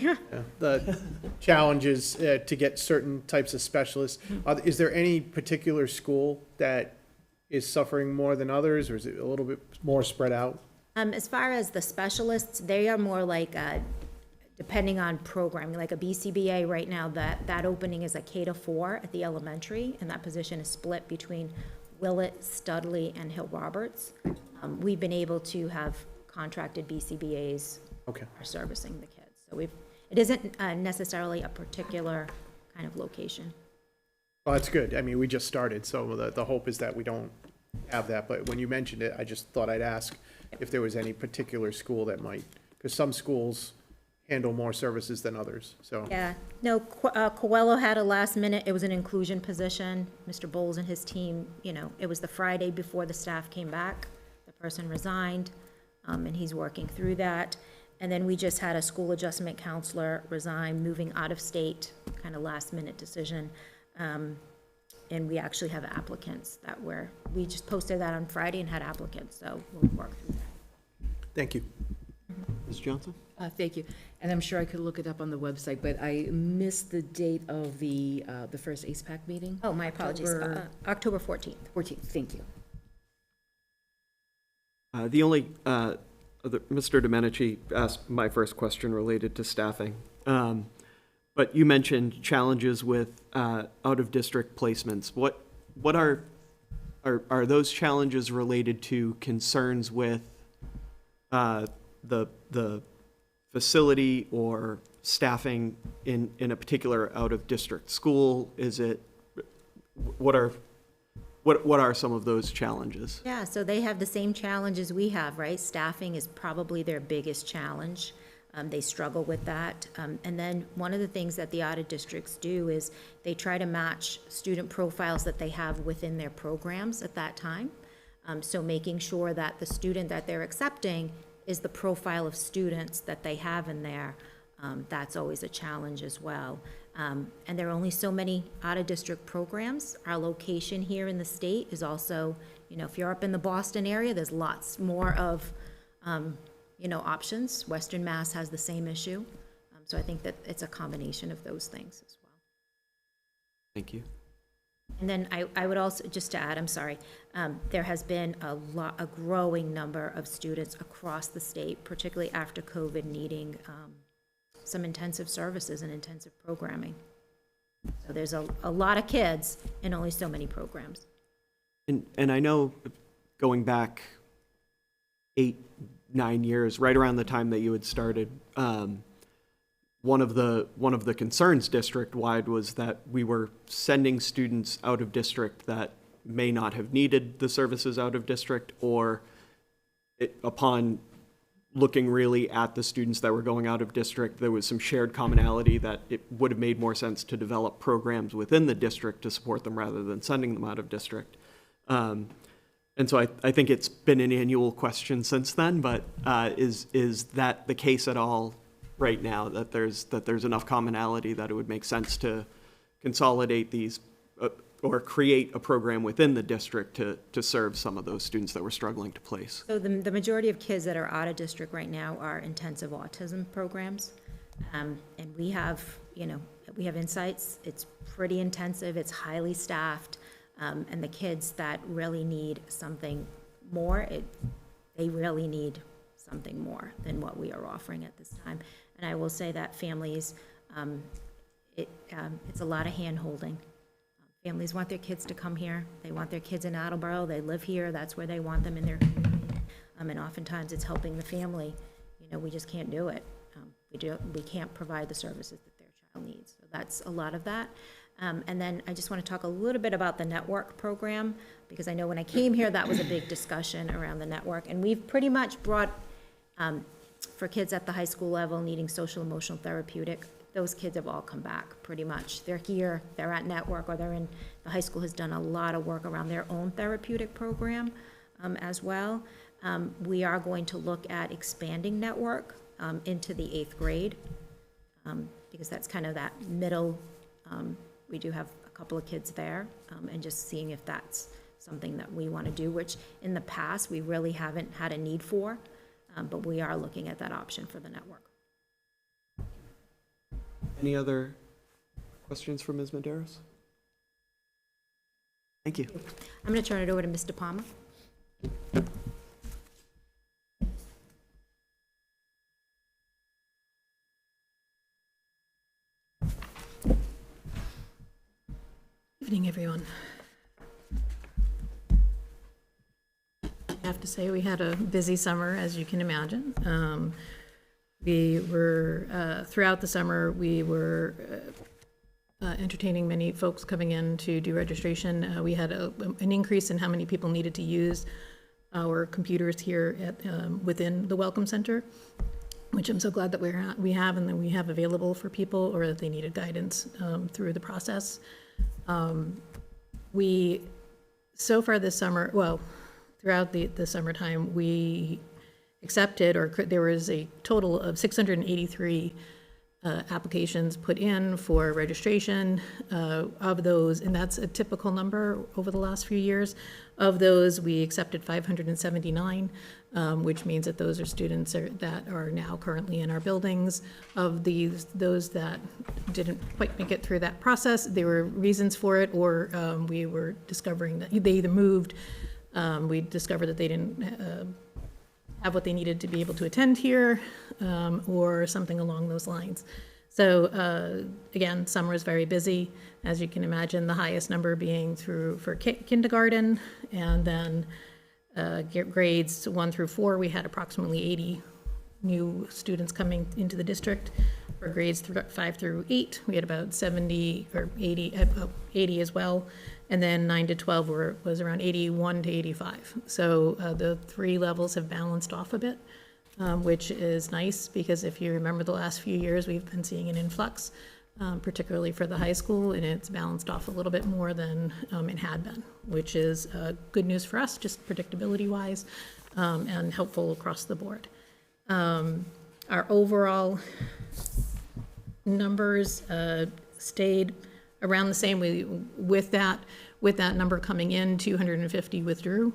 the challenges to get certain types of specialists. Is there any particular school that is suffering more than others, or is it a little bit more spread out? As far as the specialists, they are more like, depending on programming, like a BCBA right now, that opening is a K-4 at the elementary, and that position is split between Willett, Studley, and Hill Roberts. We've been able to have contracted BCBAs Okay. are servicing the kids. So it isn't necessarily a particular kind of location. Well, that's good. I mean, we just started, so the hope is that we don't have that. But when you mentioned it, I just thought I'd ask if there was any particular school that might, because some schools handle more services than others, so. Yeah, no, Coelho had a last minute, it was an inclusion position. Mr. Bowles and his team, you know, it was the Friday before the staff came back. The person resigned, and he's working through that. And then we just had a school adjustment counselor resign, moving out of state, kind of last minute decision. And we actually have applicants that we just posted that on Friday and had applicants, so we'll work through that. Thank you. Ms. Johnson? Thank you. And I'm sure I could look it up on the website, but I missed the date of the first ACEPAC meeting. Oh, my apologies, October 14th. 14th, thank you. The only, Mr. Domenici asked my first question related to staffing. But you mentioned challenges with out-of-district placements. What are those challenges related to concerns with the facility or staffing in a particular out-of-district school? Is it, what are some of those challenges? Yeah, so they have the same challenges we have, right? Staffing is probably their biggest challenge. They struggle with that. And then one of the things that the audit districts do is they try to match student profiles that they have within their programs at that time. So making sure that the student that they're accepting is the profile of students that they have in there. That's always a challenge as well. And there are only so many out-of-district programs. Our location here in the state is also, you know, if you're up in the Boston area, there's lots more of, you know, options. Western Mass has the same issue. So I think that it's a combination of those things as well. Thank you. And then I would also, just to add, I'm sorry, there has been a growing number of students across the state, particularly after COVID, needing some intensive services and intensive programming. So there's a lot of kids and only so many programs. And I know going back 8-9 years, right around the time that you had started, one of the concerns district-wide was that we were sending students out of district that may not have needed the services out of district, or upon looking really at the students that were going out of district, there was some shared commonality that it would have made more sense to develop programs within the district to support them rather than sending them out of district. And so I think it's been an annual question since then, but is that the case at all right now, that there's enough commonality that it would make sense to consolidate these or create a program within the district to serve some of those students that were struggling to place? So the majority of kids that are out of district right now are intensive autism programs. And we have, you know, we have insights. It's pretty intensive. It's highly staffed. And the kids that really need something more, they really need something more than what we are offering at this time. And I will say that families, it's a lot of hand-holding. Families want their kids to come here. They want their kids in Attleboro. They live here. That's where they want them in their community. And oftentimes it's helping the family. You know, we just can't do it. We can't provide the services that their child needs. So that's a lot of that. And then I just want to talk a little bit about the network program, because I know when I came here, that was a big discussion around the network. And we've pretty much brought, for kids at the high school level needing social emotional therapeutic, those kids have all come back pretty much. They're here, they're at network, or the high school has done a lot of work around their own therapeutic program as well. We are going to look at expanding network into the 8th grade, because that's kind of that middle. We do have a couple of kids there, and just seeing if that's something that we want to do, which in the past we really haven't had a need for, but we are looking at that option for the network. Any other questions for Ms. Medeiros? Thank you. I'm going to turn it over to Mr. Palmer. Evening, everyone. I have to say we had a busy summer, as you can imagine. We were, throughout the summer, we were entertaining many folks coming in to do registration. We had an increase in how many people needed to use our computers here at, within the Welcome Center. which I'm so glad that we have and that we have available for people or that they needed guidance through the process. We, so far this summer, well, throughout the summertime, we accepted, or there was a total of 683 applications put in for registration. Of those, and that's a typical number over the last few years, of those, we accepted 579, which means that those are students that are now currently in our buildings. Of those that didn't quite make it through that process, there were reasons for it, or we were discovering that they either moved, we discovered that they didn't have what they needed to be able to attend here, or something along those lines. So again, summer is very busy, as you can imagine, the highest number being for kindergarten, and then grades 1 through 4, we had approximately 80 new students coming into the district. For grades 5 through 8, we had about 70 or 80 as well. And then 9 to 12 was around 81 to 85. So the 3 levels have balanced off a bit, which is nice, because if you remember the last few years, we've been seeing an influx, particularly for the high school, and it's balanced off a little bit more than it had been, which is good news for us, just predictability-wise, and helpful across the board. Our overall numbers stayed around the same. With that number coming in, 250 withdrew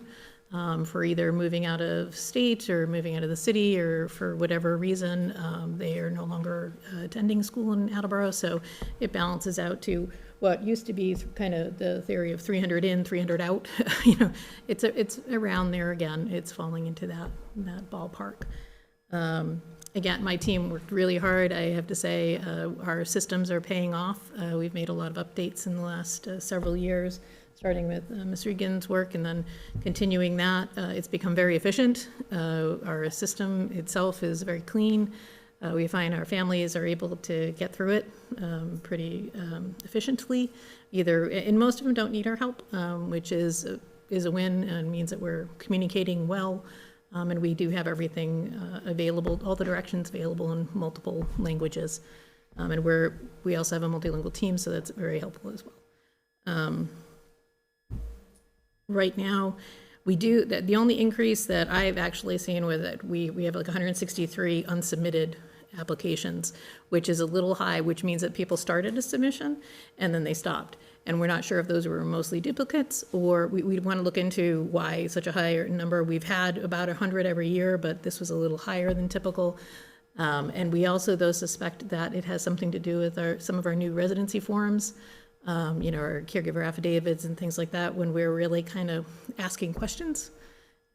for either moving out of state or moving out of the city, or for whatever reason, they are no longer attending school in Attleboro. So it balances out to what used to be kind of the theory of 300 in, 300 out. You know, it's around there again. It's falling into that ballpark. Again, my team worked really hard. I have to say, our systems are paying off. We've made a lot of updates in the last several years, starting with Ms. Regan's work and then continuing that. It's become very efficient. Our system itself is very clean. We find our families are able to get through it pretty efficiently. And most of them don't need our help, which is a win, and means that we're communicating well. And we do have everything available, all the directions available in multiple languages. And we also have a multilingual team, so that's very helpful as well. Right now, we do, the only increase that I've actually seen with it, we have like 163 unsubmitted applications, which is a little high, which means that people started a submission and then they stopped. And we're not sure if those were mostly duplicates, or we want to look into why such a higher number. We've had about 100 every year, but this was a little higher than typical. And we also, though, suspect that it has something to do with some of our new residency forms, our caregiver affidavits and things like that, when we're really kind of asking questions.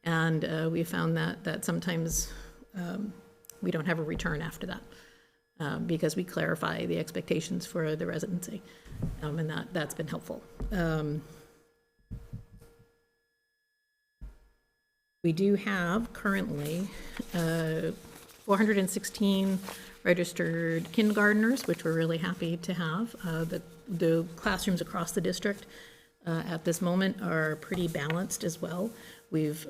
And we found that sometimes we don't have a return after that, because we clarify the expectations for the residency. And that's been helpful. We do have currently 416 registered kindergartners, which we're really happy to have. The classrooms across the district at this moment are pretty balanced as well.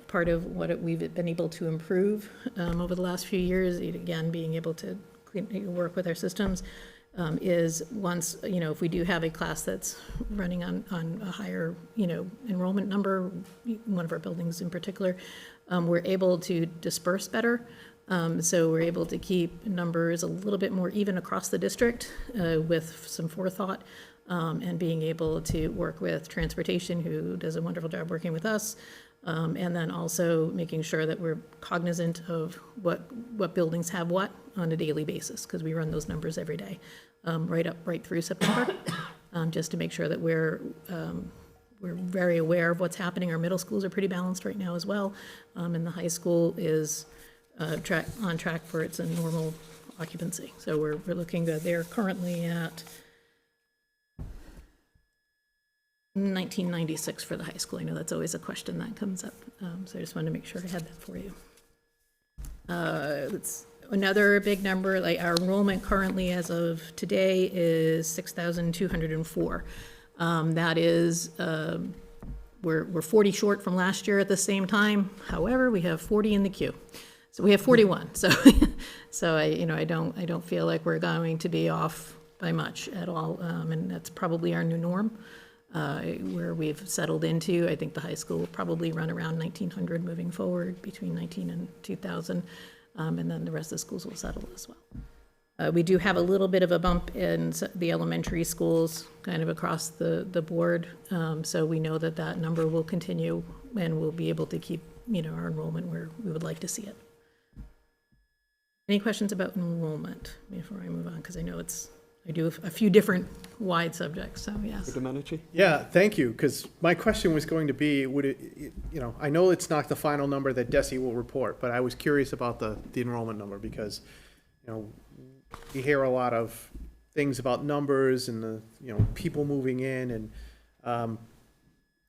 Part of what we've been able to improve over the last few years, again, being able to work with our systems, is once, if we do have a class that's running on a higher, enrollment number, one of our buildings in particular, we're able to disperse better. So we're able to keep numbers a little bit more even across the district with some forethought, and being able to work with transportation, who does a wonderful job working with us, and then also making sure that we're cognizant of what buildings have what on a daily basis, because we run those numbers every day, right through September, just to make sure that we're very aware of what's happening. Our middle schools are pretty balanced right now as well, and the high school is on track for its normal occupancy. So we're looking at, they're currently at 1996 for the high school. I know that's always a question that comes up, so I just wanted to make sure I had that for you. Another big number, like our enrollment currently as of today is 6,204. That is, we're 40 short from last year at the same time. However, we have 40 in the queue. So we have 41. So I don't feel like we're going to be off by much at all. And that's probably our new norm, where we've settled into. I think the high school will probably run around 1,900 moving forward, between 19 and 2,000. And then the rest of the schools will settle as well. We do have a little bit of a bump in the elementary schools, kind of across the board. So we know that that number will continue, and we'll be able to keep, our enrollment where we would like to see it. Any questions about enrollment before I move on? Because I know I do a few different wide subjects, so yes. Mr. Domenici? Yeah, thank you, because my question was going to be, would it, I know it's not the final number that DESI will report, but I was curious about the enrollment number, because, you hear a lot of things about numbers and the, people moving in, and,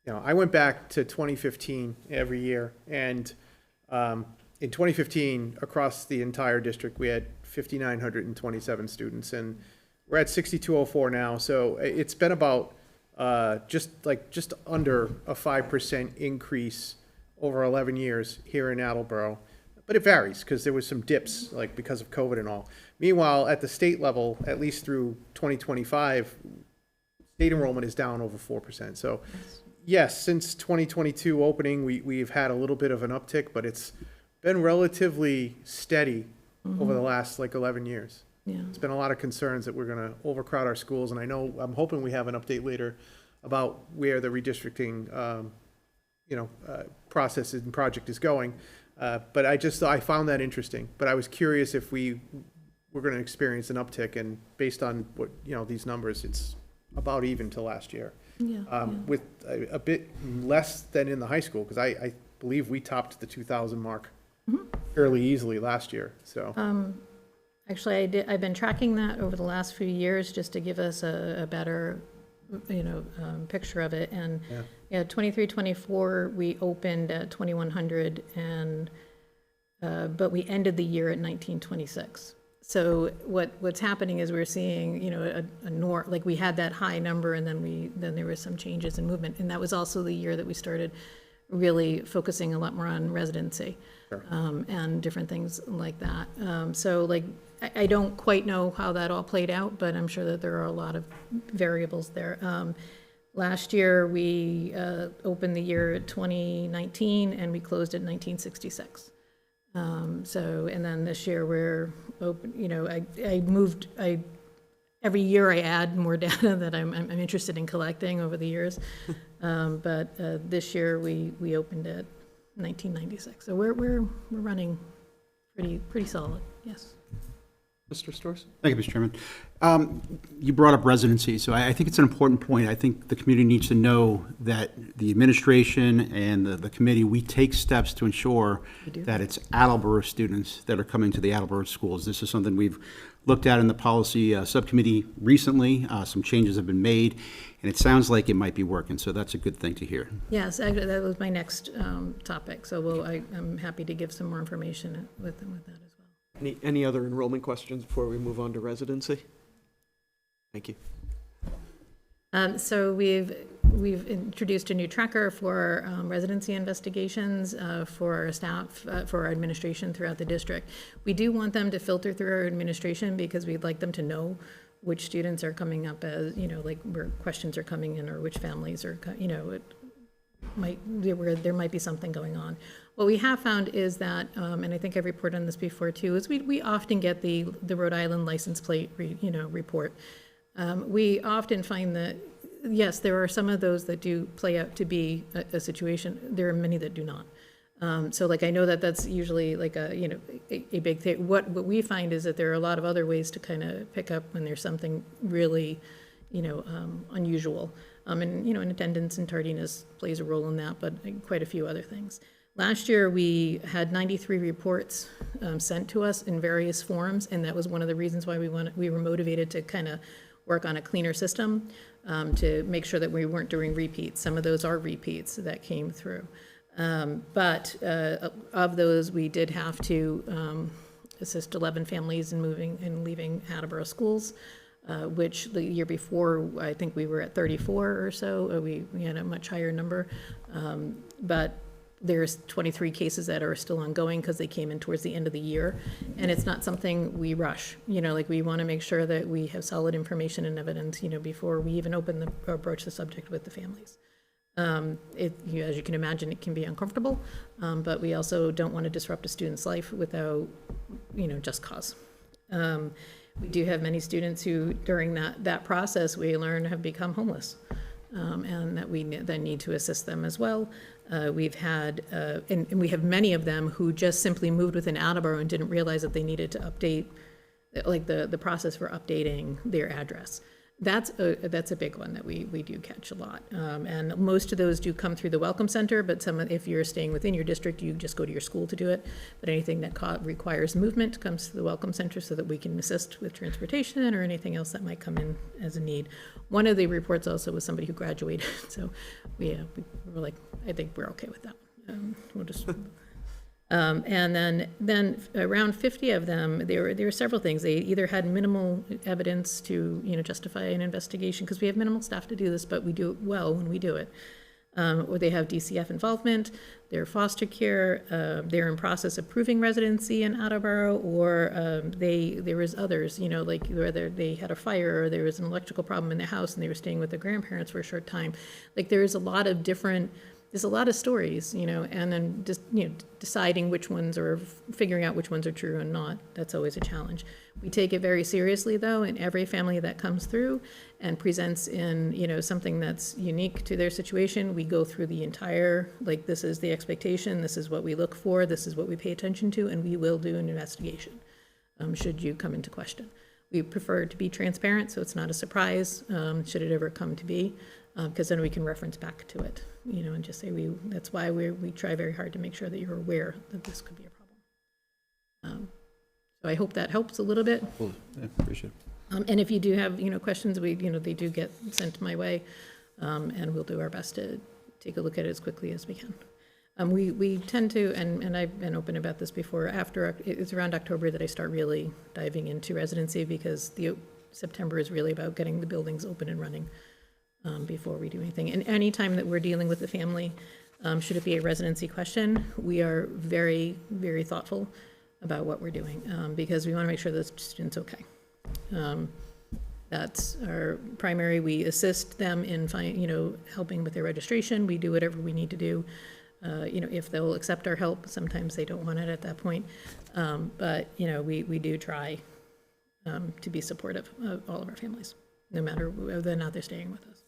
I went back to 2015 every year, and in 2015, across the entire district, we had 5,927 students, and we're at 6,204 now, so it's been about just under a 5% increase over 11 years here in Attleboro. But it varies, because there was some dips, because of COVID and all. Meanwhile, at the state level, at least through 2025, state enrollment is down over 4%. So yes, since 2022 opening, we've had a little bit of an uptick, but it's been relatively steady over the last 11 years. Yeah. It's been a lot of concerns that we're going to overcrowd our schools, and I'm hoping we have an update later about where the redistricting, process and project is going. But I found that interesting. But I was curious if we were going to experience an uptick, and based on what, these numbers, it's about even to last year. Yeah, With a bit less than in the high school, because I believe we topped the 2,000 mark fairly easily last year, so. Actually, I've been tracking that over the last few years, just to give us a better, picture of it. And yeah, 23, 24, we opened at 2,100, and but we ended the year at 1,926. So what's happening is we're seeing, we had that high number, and then there was some changes in movement, and that was also the year that we started really focusing a lot more on residency. Sure. And different things like that. I don't quite know how that all played out, but I'm sure that there are a lot of variables there. Last year, we opened the year at 2019, and we closed at 1966. And then this year we're open, every year I add more data that I'm interested in collecting over the years. But this year we opened at 1996. So we're running pretty solid, yes. Mr. Storrs? Thank you, Mr. Chairman. You brought up residency, so I think it's an important point. I think the community needs to know that the administration and the committee, we take steps to ensure that it's Attleboro students that are coming to the Attleboro schools. This is something we've looked at in the policy subcommittee recently. Some changes have been made, and it sounds like it might be working, so that's a good thing to hear. Yes, actually, that was my next topic, so I'm happy to give some more information with that as well. Any other enrollment questions before we move on to residency? Thank you. So we've introduced a new tracker for residency investigations for our staff, for our administration throughout the district. We do want them to filter through our administration, because we'd like them to know which students are coming up as, where questions are coming in, or which families are, where there might be something going on. What we have found is that, and I think I've reported on this before too, is we often get the Rhode Island license plate report. We often find that, yes, there are some of those that do play out to be a situation. There are many that do not. So I know that that's usually a big thing. What we find is that there are a lot of other ways to kind of pick up when there's something really, unusual. And attendance and tardiness plays a role in that, but quite a few other things. Last year, we had 93 reports sent to us in various forms, and that was one of the reasons why we were motivated to kind of work on a cleaner system to make sure that we weren't doing repeats. Some of those are repeats that came through. But of those, we did have to assist 11 families in moving and leaving Attleboro schools, which the year before, I think we were at 34 or so. We had a much higher number. But there's 23 cases that are still ongoing because they came in towards the end of the year. And it's not something we rush, like we want to make sure that we have solid information and evidence, before we even or broach the subject with the families. As you can imagine, it can be uncomfortable, but we also don't want to disrupt a student's life without, just cause. We do have many students who, during that process, we learn have become homeless, and that we then need to assist them as well. We've had, and we have many of them who just simply moved within Attleboro and didn't realize that they needed to update, like the process for updating their address. That's a big one that we do catch a lot. And most of those do come through the Welcome Center, but if you're staying within your district, you just go to your school to do it. But anything that requires movement comes to the Welcome Center so that we can assist with transportation or anything else that might come in as a need. One of the reports also was somebody who graduated, so we were like, I think we're okay with that. We'll just... and then around 50 of them, there were several things. They either had minimal evidence to, justify an investigation, because we have minimal staff to do this, but we do it well when we do it. Or they have DCF involvement, they're foster care, they're in process of proving residency in Attleboro, or there was others, like whether they had a fire or there was an electrical problem in the house and they were staying with their grandparents for a short time. Like there's a lot of stories, and then just, deciding which ones or figuring out which ones are true and not. That's always a challenge. We take it very seriously, though, and every family that comes through and presents in, something that's unique to their situation, we go through the entire, this is the expectation, this is what we look for, this is what we pay attention to, and we will do an investigation, should you come into question. We prefer to be transparent, so it's not a surprise, should it ever come to be, because then we can reference back to it, and just say that's why we try very hard to make sure that you're aware that this could be a problem. So I hope that helps a little bit. Cool. Yeah, appreciate it. And if you do have, questions, they do get sent my way, and we'll do our best to take a look at it as quickly as we can. We tend to, and I've been open about this before, it's around October that I start really diving into residency, because September is really about getting the buildings open and running before we do anything. And any time that we're dealing with the family, should it be a residency question, we are very, very thoughtful about what we're doing, because we want to make sure the student's okay. That's our primary. We assist them in helping with their registration. We do whatever we need to do. If they'll accept our help, sometimes they don't want it at that point. But we do try to be supportive of all of our families, no matter whether or not they're staying with us.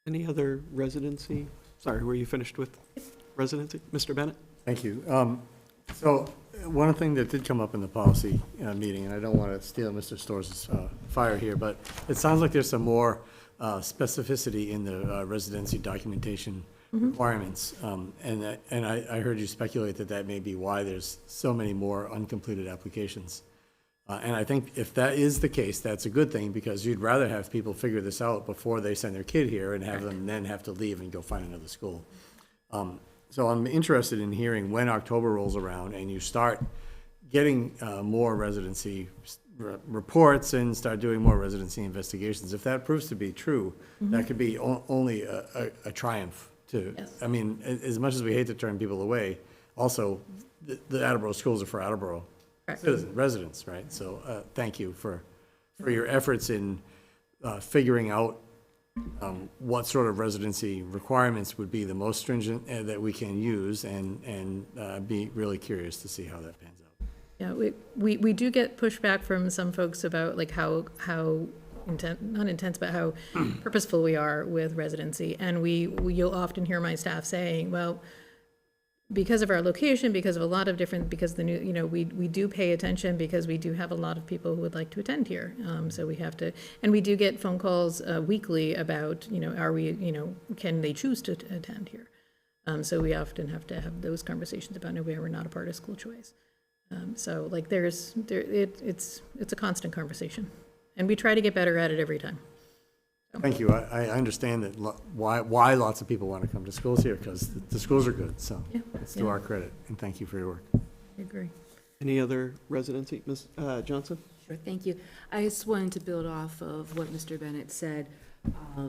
Any other residency? Sorry, were you finished with residency? Mr. Bennett? Thank you. So one thing that did come up in the policy meeting, and I don't want to steal Mr. Storrs' fire here, but it sounds like there's some more specificity in the residency documentation requirements. And I heard you speculate that may be why there's so many more uncompleted applications. And I think if that is the case, that's a good thing, because you'd rather have people figure this out before they send their kid here and have them then have to leave and go find another school. So I'm interested in hearing when October rolls around and you start getting more residency reports and start doing more residency investigations. If that proves to be true, that could be only a triumph to, Yes. I mean, as much as we hate to turn people away, also the Attleboro schools are for Attleboro citizens, residents, right? So thank you for your efforts in figuring out what sort of residency requirements would be the most stringent that we can use, and be really curious to see how that pans out. Yeah, we do get pushback from some folks about how not intense, but how purposeful we are with residency. And you'll often hear my staff saying, well, because of our location, because of a lot of different, because the new, we do pay attention, because we do have a lot of people who would like to attend here. So we have to, and we do get phone calls weekly about, are we, can they choose to attend here? So we often have to have those conversations about, no, we're not a part of school choice. So it's a constant conversation, and we try to get better at it every time. Thank you. I understand that why lots of people want to come to schools here, because the schools are good, so it's to our credit, and thank you for your work. I agree. Any other residency? Ms. Johnson? Sure, thank you. I just wanted to build off of what Mr. Bennett said.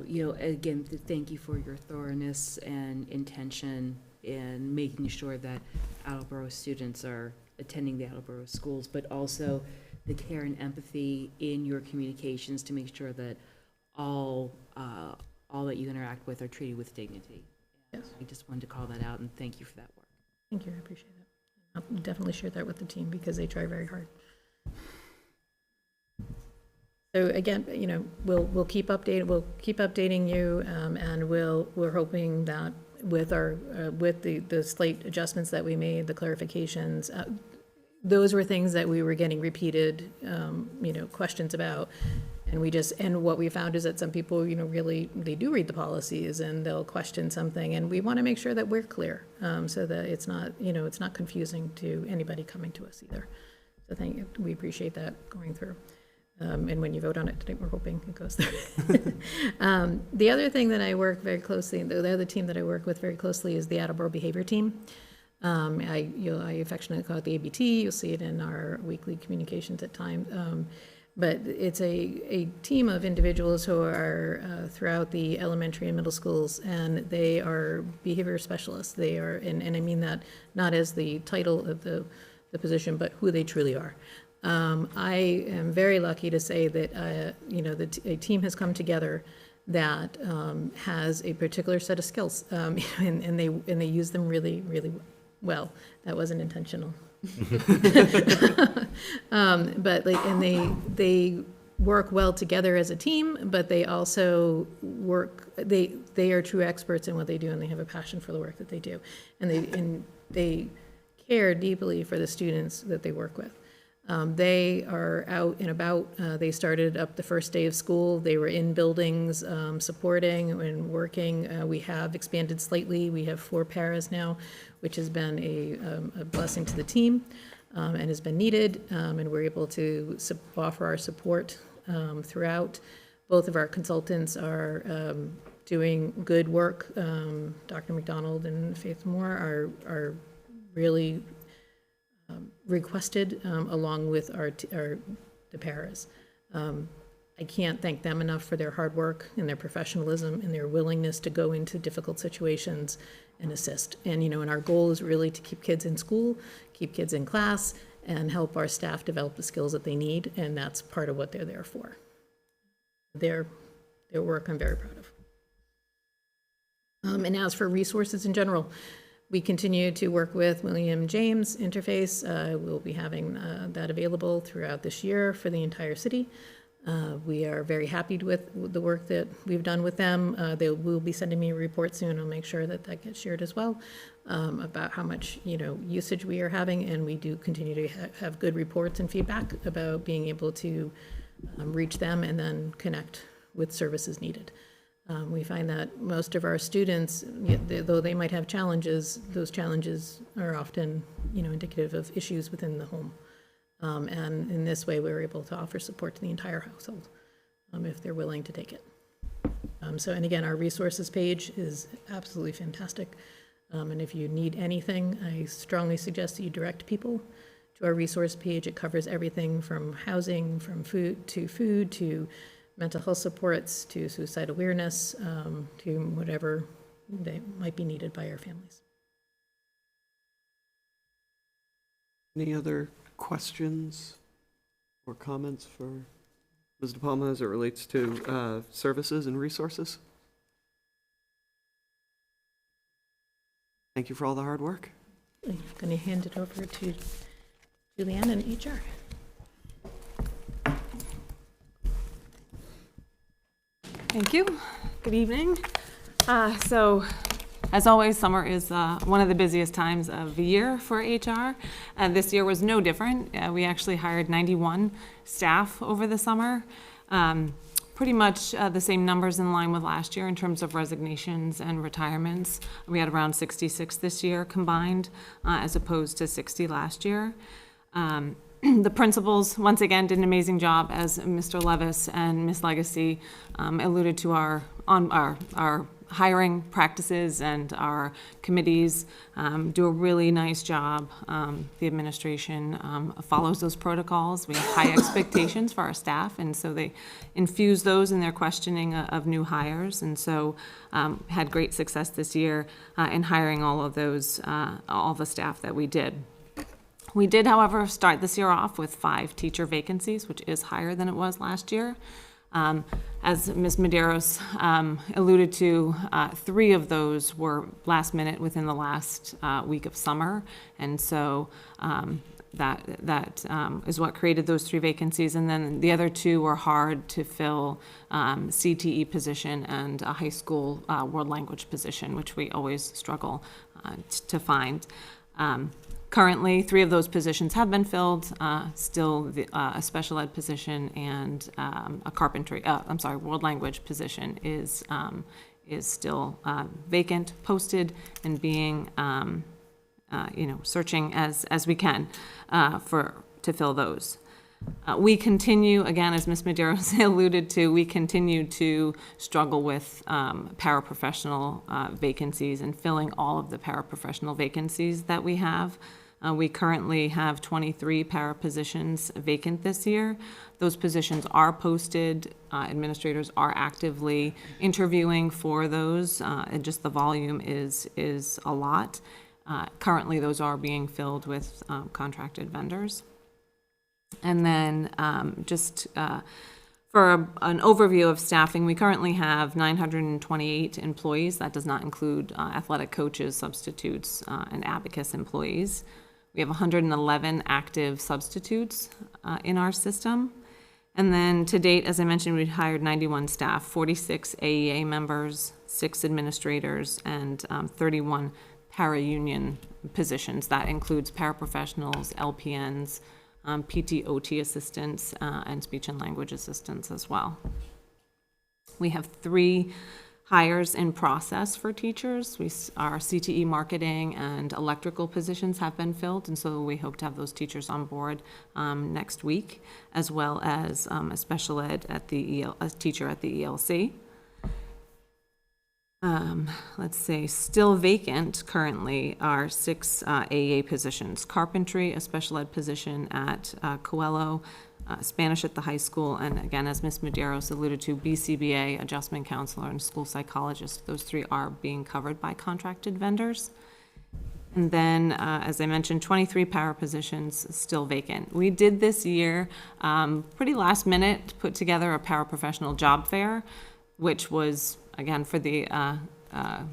Again, thank you for your thoroughness and intention in making sure that Attleboro students are attending the Attleboro schools, but also the care and empathy in your communications to make sure that all that you interact with are treated with dignity. Yes. I just wanted to call that out and thank you for that work. Thank you, I appreciate that. I'll definitely share that with the team because they try very hard. So again, you know, we'll keep updating you, and we're hoping that with the slight adjustments that we made, the clarifications, those were things that we were getting repeated, you know, questions about. And what we found is that some people, you know, really, they do read the policies and they'll question something, and we want to make sure that we're clear, so that it's not, you know, it's not confusing to anybody coming to us either. So thank you, we appreciate that going through. And when you vote on it today, we're hoping it goes through. The other thing that I work very closely, the other team that I work with very closely is the Attleboro Behavior Team. I affectionately call it the ABT. You'll see it in our weekly communications at times. But it's a team of individuals who are throughout the elementary and middle schools, and they are behavior specialists. They are, and I mean that not as the title of the position, but who they truly are. I am very lucky to say that, you know, a team has come together that has a particular set of skills, and they use them really, really well. That wasn't intentional. But like, and they work well together as a team, but they also they are true experts in what they do, and they have a passion for the work that they do, and they care deeply for the students that they work with. They are out and about. They started up the first day of school. They were in buildings, supporting and working. We have expanded slightly. We have 4 paras now, which has been a blessing to the team, and has been needed. And we're able to offer our support throughout. Both of our consultants are doing good work. Dr. McDonald and Faith Moore are really requested, along with the paras. I can't thank them enough for their hard work and their professionalism and their willingness to go into difficult situations and assist. And, you know, and our goal is really to keep kids in school, keep kids in class, and help our staff develop the skills that they need, and that's part of what they're there for. Their work I'm very proud of. And as for resources in general, we continue to work with William James Interface. We'll be having that available throughout this year for the entire city. We are very happy with the work that we've done with them. They will be sending me a report soon. I'll make sure that that gets shared as well, about how much, you know, usage we are having, and we do continue to have good reports and feedback about being able to reach them and then connect with services needed. We find that most of our students, though they might have challenges, those challenges are often, you know, indicative of issues within the home. And in this way, we're able to offer support to the entire household, if they're willing to take it. So, and again, our resources page is absolutely fantastic. And if you need anything, I strongly suggest that you direct people to our resource page. It covers everything from housing, from food to mental health supports, to suicide awareness, to whatever they might be needed by our families. Any other questions or comments for Ms. De Palma as it relates to services and resources? Thank you for all the hard work. I'm going to hand it over to Julianne in HR. Thank you. Good evening. So, as always, summer is one of the busiest times of the year for HR. This year was no different. We actually hired 91 staff over the summer. Pretty much the same numbers in line with last year in terms of resignations and retirements. We had around 66 this year combined, as opposed to 60 last year. The principals, once again, did an amazing job, as Mr. Levis and Ms. Legacy alluded to our hiring practices and our committees do a really nice job. The administration follows those protocols. We have high expectations for our staff, and so they infuse those in their questioning of new hires. And so had great success this year in hiring all of those, all the staff that we did. We did, however, start this year off with 5 teacher vacancies, which is higher than it was last year. As Ms. Medeiros alluded to, 3 of those were last minute within the last week of summer, and so that is what created those 3 vacancies. And then the other 2 were hard to fill, CTE position and a high school world language position, which we always struggle to find. Currently, 3 of those positions have been filled, still a special ed position and a carpentry, world language position is still vacant, posted, and being, searching as we can to fill those. We continue, again, as Ms. Medeiros alluded to, we continue to struggle with paraprofessional vacancies and filling all of the paraprofessional vacancies that we have. We currently have 23 para positions vacant this year. Those positions are posted. Administrators are actively interviewing for those, and just the volume is a lot. Currently, those are being filled with contracted vendors. And then for an overview of staffing, we currently have 928 employees. That does not include athletic coaches, substitutes, and abacus employees. We have 111 active substitutes in our system. And then to date, as I mentioned, we've hired 91 staff, 46 AEA members, 6 administrators, and 31 para-union positions. That includes paraprofessionals, LPNs, PT/OT assistants, and speech and language assistants as well. We have 3 hires in process for teachers. Our CTE marketing and electrical positions have been filled, and so we hope to have those teachers on board next week, as well as a special ed at the a teacher at the ELC. Let's see, still vacant currently are 6 AEA positions: carpentry, a special ed position at Coelho, Spanish at the high school, and again, as Ms. Medeiros alluded to, BCBA, adjustment counselor, and school psychologist. Those 3 are being covered by contracted vendors. And then, as I mentioned, 23 para positions still vacant. We did this year, pretty last minute, put together a paraprofessional job fair, which was, again, for the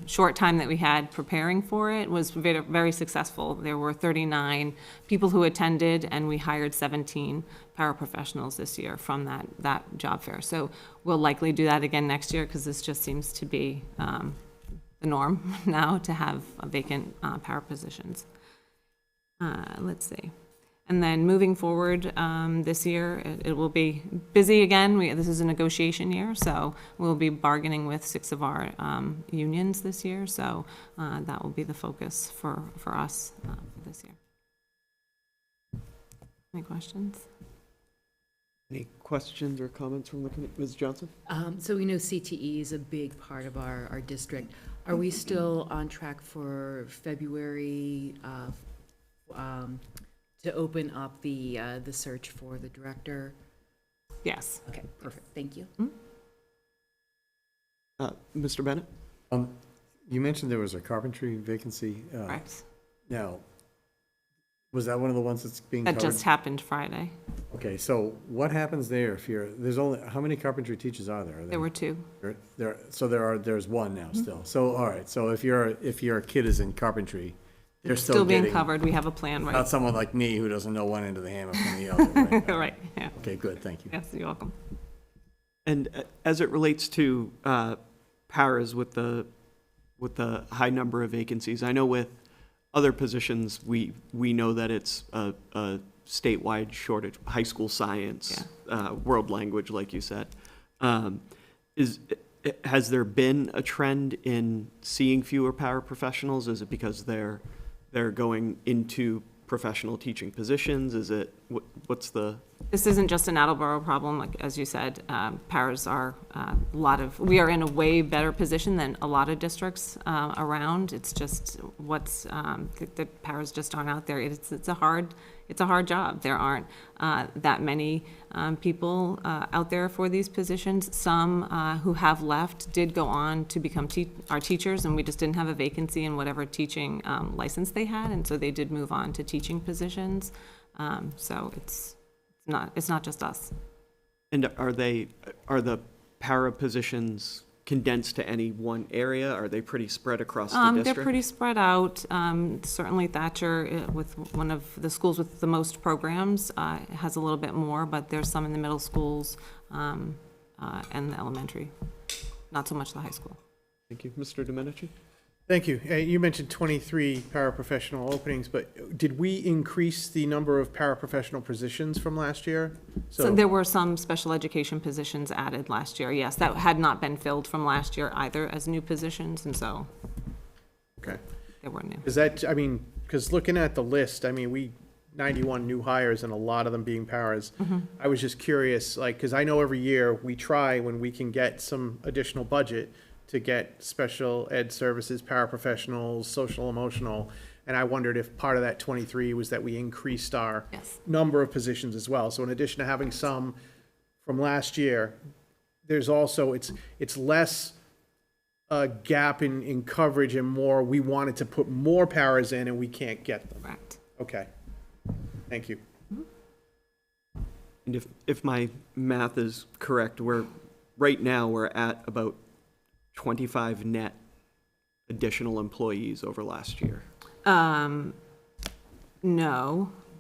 short time that we had preparing for it, was very, very successful. There were 39 people who attended, and we hired 17 paraprofessionals this year from that job fair. So we'll likely do that again next year, because this just seems to be the norm now to have vacant para positions. Let's see. And then moving forward this year, it will be busy again. This is a negotiation year, so we'll be bargaining with 6 of our unions this year. So that will be the focus for us this year. Any questions? Any questions or comments from the committee? Ms. Johnson? So we know CTE is a big part of our district. Are we still on track for February to open up the search for the director? Yes. Okay, perfect. Thank you. Mr. Bennett? You mentioned there was a carpentry vacancy. Correct. Now, was that one of the ones that's being That covered? just happened Friday. Okay, so what happens there if there's only, how many carpentry teachers are there? There were 2. There's one now still. So, all right, so if your kid is in carpentry, they're Still being getting- covered. We have a plan, right? Not someone like me who doesn't know one end of the hammer from the other, right? Right, yeah. Okay, good, thank you. Yes, you're welcome. And as it relates to paras with the high number of vacancies, I know with other positions, we know that it's a statewide shortage, high school science, world language, like you said. Has there been a trend in seeing fewer paraprofessionals? Is it because they're going into professional teaching positions? Is it what's the? This isn't just an Attleboro problem, like, as you said, paras are we are in a way better position than a lot of districts around. It's just the paras just aren't out there. It's a hard job. There aren't that many people out there for these positions. Some who have left did go on to become our teachers, and we just didn't have a vacancy in whatever teaching license they had, and so they did move on to teaching positions. So it's not just us. And are the para positions condensed to any one area? Are they pretty spread across the district? They're pretty spread out. Certainly Thatcher, with one of the schools with the most programs, has a little bit more, but there's some in the middle schools and the elementary, not so much the high school. Thank you. Mr. Domenici? Thank you. You mentioned 23 paraprofessional openings, but did we increase the number of paraprofessional positions from last year? So there were some special education positions added last year, yes, that had not been filled from last year either as new positions, and so okay, they were new. Is that, because looking at the list, 91 new hires and a lot of them being paras. I was just curious, because I know every year we try when we can get some additional budget to get special ed services, paraprofessionals, social emotional, and I wondered if part of that 23 was that we increased our number of positions as well. So in addition to having some from last year, there's also, it's less a gap in coverage and more, we wanted to put more paras in and we can't get them. Correct. Okay, thank you. And if my math is correct, right now we're at about 25 net additional employees over last year. No,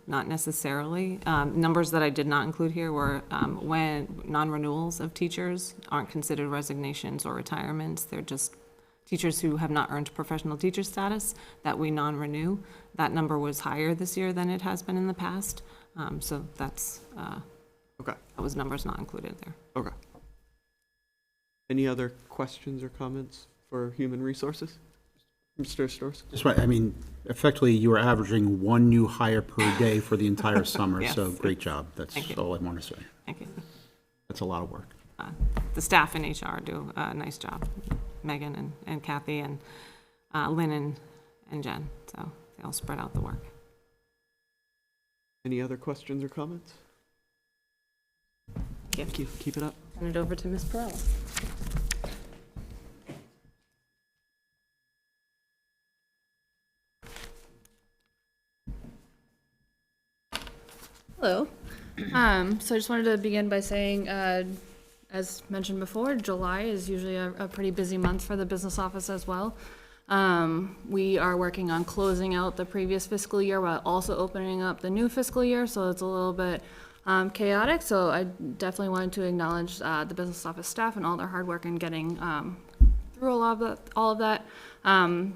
not necessarily. Numbers that I did not include here were when non-renewals of teachers aren't considered resignations or retirements. They're just teachers who have not earned professional teacher status that we non-renew. That number was higher this year than it has been in the past. So that's, okay. That was numbers not included there. Okay. Any other questions or comments for human resources? Mr. Storrs? That's right. Effectively, you were averaging one new hire per day for the entire summer, Yes. so great job. That's Thank you. all I want to say. Thank you. That's a lot of work. The staff in HR do a nice job. Megan and Kathy and Lynn and Jen. So they all spread out the work. Any other questions or comments? Thank you. Keep it up. Turn it over to Ms. Perella. Hello. So I just wanted to begin by saying, as mentioned before, July is usually a pretty busy month for the business office as well. We are working on closing out the previous fiscal year while also opening up the new fiscal year, so it's a little bit chaotic. So I definitely wanted to acknowledge the business office staff and all their hard work in getting through all of that.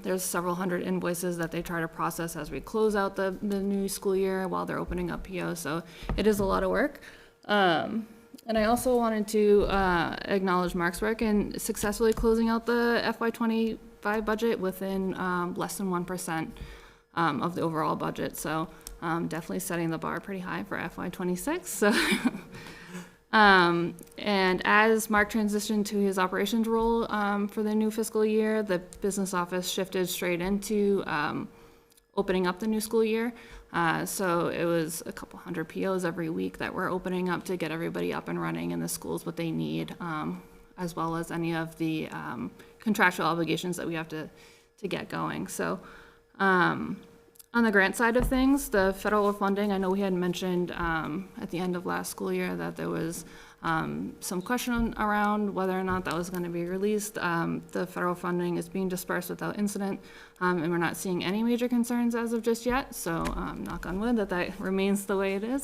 There's several hundred invoices that they try to process as we close out the new school year while they're opening up POs, so it is a lot of work. And I also wanted to acknowledge Mark's work in successfully closing out the FY25 budget within less than 1% of the overall budget, so definitely setting the bar pretty high for FY26. So. And as Mark transitioned to his operations role for the new fiscal year, the business office shifted straight into opening up the new school year. So it was a couple hundred POs every week that we're opening up to get everybody up and running in the schools what they need, as well as any of the contractual obligations that we have to get going. So on the grant side of things, the federal funding, I know we had mentioned at the end of last school year that there was some question around whether or not that was going to be released. The federal funding is being dispersed without incident, and we're not seeing any major concerns as of just yet, so knock on wood that remains the way it is.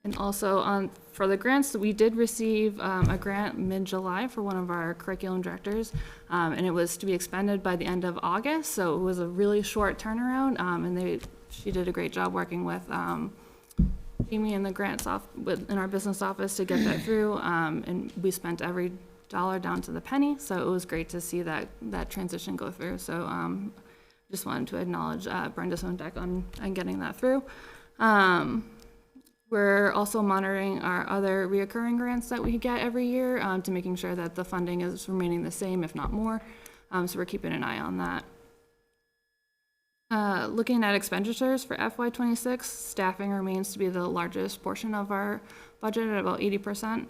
And also for the grants, we did receive a grant mid-July for one of our curriculum directors, and it was to be expended by the end of August, so it was a really short turnaround, and she did a great job working with Amy and the grants in our business office to get that through, and we spent every dollar down to the penny, so it was great to see that transition go through. So just wanted to acknowledge Brenda Sondeck on getting that through. We're also monitoring our other reoccurring grants that we get every year to making sure that the funding is remaining the same, if not more. So we're keeping an eye on that. Looking at expenditures for FY26, staffing remains to be the largest portion of our budget at about 80%.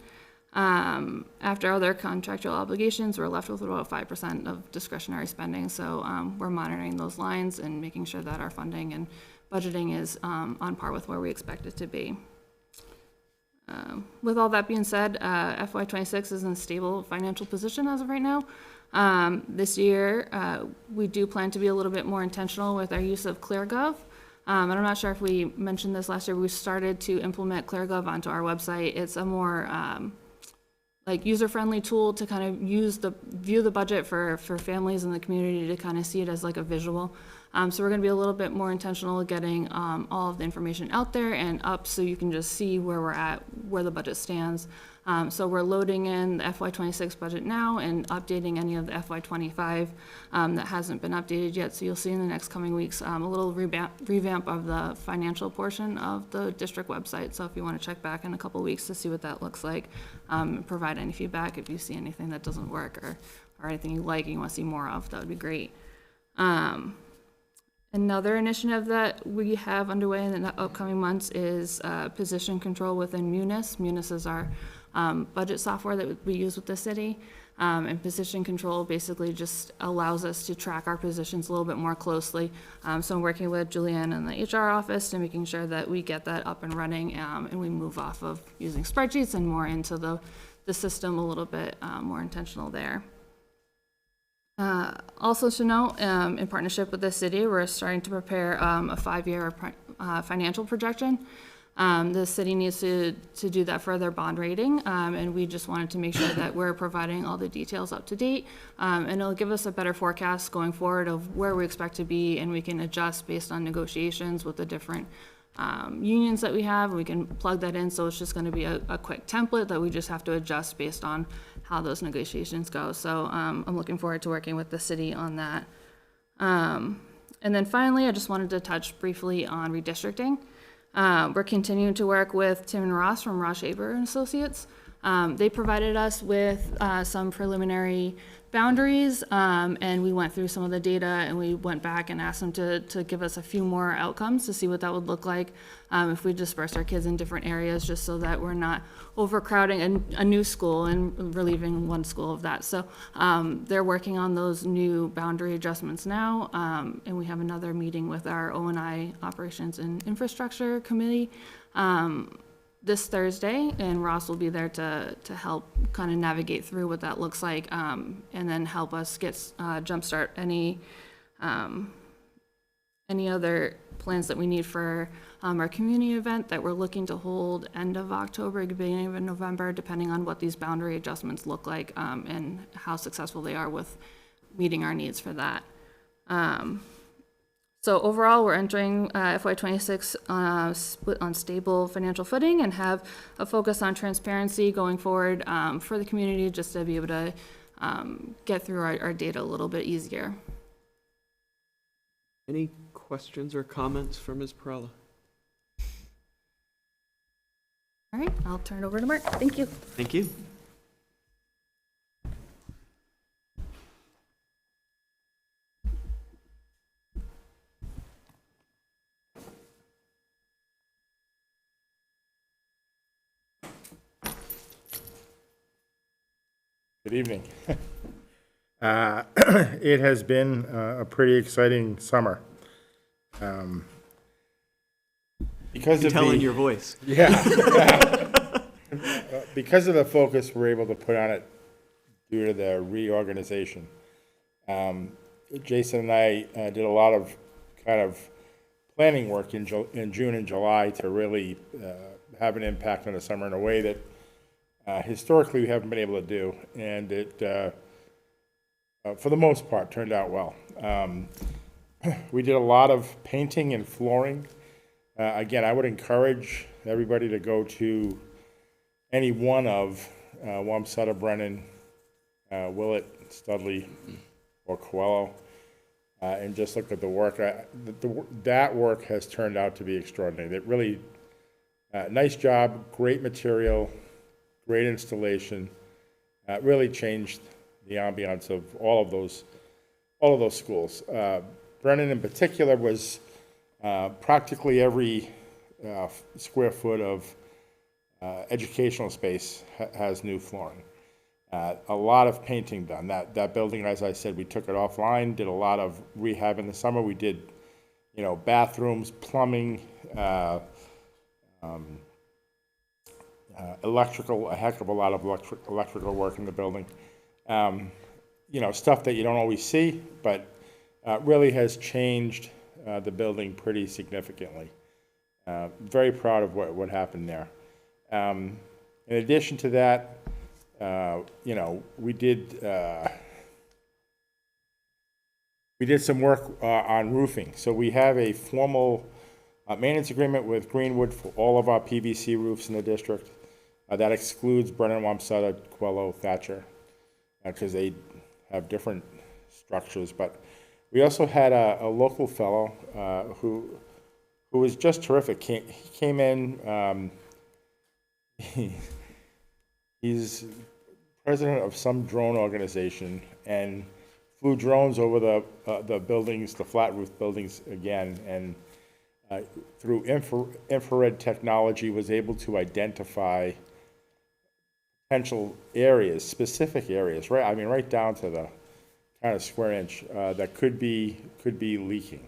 After other contractual obligations, we're left with about 5% of discretionary spending. So we're monitoring those lines and making sure that our funding and budgeting is on par with where we expect it to be. With all that being said, FY26 is in a stable financial position as of right now. This year, we do plan to be a little bit more intentional with our use of ClearGov. And I'm not sure if we mentioned this last year, we started to implement ClearGov onto our website. It's a more like user-friendly tool to kind of view the budget for families in the community to kind of see it as like a visual. So we're going to be a little bit more intentional getting all of the information out there and up so you can just see where we're at, where the budget stands. So we're loading in the FY26 budget now and updating any of the FY25 that hasn't been updated yet. So you'll see in the next coming weeks a little revamp of the financial portion of the district website. So if you want to check back in a couple weeks to see what that looks like, provide any feedback if you see anything that doesn't work or anything you like and you want to see more of, that would be great. Another initiative that we have underway in the upcoming months is position control within Munis. Munis is our budget software that we use with the city. And position control basically just allows us to track our positions a little bit more closely. So I'm working with Julianne in the HR office to making sure that we get that up and running and we move off of using spreadsheets and more into the system a little bit more intentional there. Also to note, in partnership with the city, we're starting to prepare a 5-year financial projection. The city needs to do that for their bond rating, and we just wanted to make sure that we're providing all the details up to date, and it'll give us a better forecast going forward of where we expect to be, and we can adjust based on negotiations with the different unions that we have, and we can plug that in, so it's just going to be a quick template that we just have to adjust based on how those negotiations go. So I'm looking forward to working with the city on that. And then finally, I just wanted to touch briefly on redistricting. We're continuing to work with Tim and Ross from Ross Shaver and Associates. They provided us with some preliminary boundaries, and we went through some of the data and we went back and asked them to give us a few more outcomes to see what that would look like if we disperse our kids in different areas, just so that we're not overcrowding a new school and relieving one school of that. So they're working on those new boundary adjustments now, and we have another meeting with our O&I Operations and Infrastructure Committee this Thursday, and Ross will be there to help kind of navigate through what that looks like, and then help us get jumpstart any other plans that we need for our community event that we're looking to hold end of October, beginning of November, depending on what these boundary adjustments look like and how successful they are with meeting our needs for that. So overall, we're entering FY26 on stable financial footing and have a focus on transparency going forward for the community, just to be able to get through our data a little bit easier. Any questions or comments for Ms. Perella? All right, I'll turn it over to Mark. Thank you. Thank you. Good evening. It has been a pretty exciting summer. Because of telling your voice. Yeah. Because of the focus we're able to put on it due to the reorganization. Jason and I did a lot of kind of planning work in June and July to really have an impact on the summer in a way that historically we haven't been able to do, and it, for the most part, turned out well. We did a lot of painting and flooring. Again, I would encourage everybody to go to any one of Wamsutta, Brennan, Willett, Studley, or Coelho. and just look at the work. That work has turned out to be extraordinary. That really, nice job, great material, great installation. Really changed the ambiance of all of those schools. Brennan in particular was practically every square foot of educational space has new flooring. A lot of painting done. That building, as I said, we took it offline, did a lot of rehab in the summer. We did, bathrooms, plumbing, electrical, a heck of a lot of electrical work in the building. Stuff that you don't always see, but really has changed the building pretty significantly. Very proud of what happened there. In addition to that, we did some work on roofing. So we have a formal maintenance agreement with Greenwood for all of our PVC roofs in the district. That excludes Brennan, Wamsutta, Quello, Thatcher, because they have different structures. But we also had a local fellow who was just terrific. He came in. He's president of some drone organization and flew drones over the buildings, the flat roof buildings again, and through infrared technology was able to identify potential areas, specific areas, right? I mean, right down to the kind of square inch that could be leaking.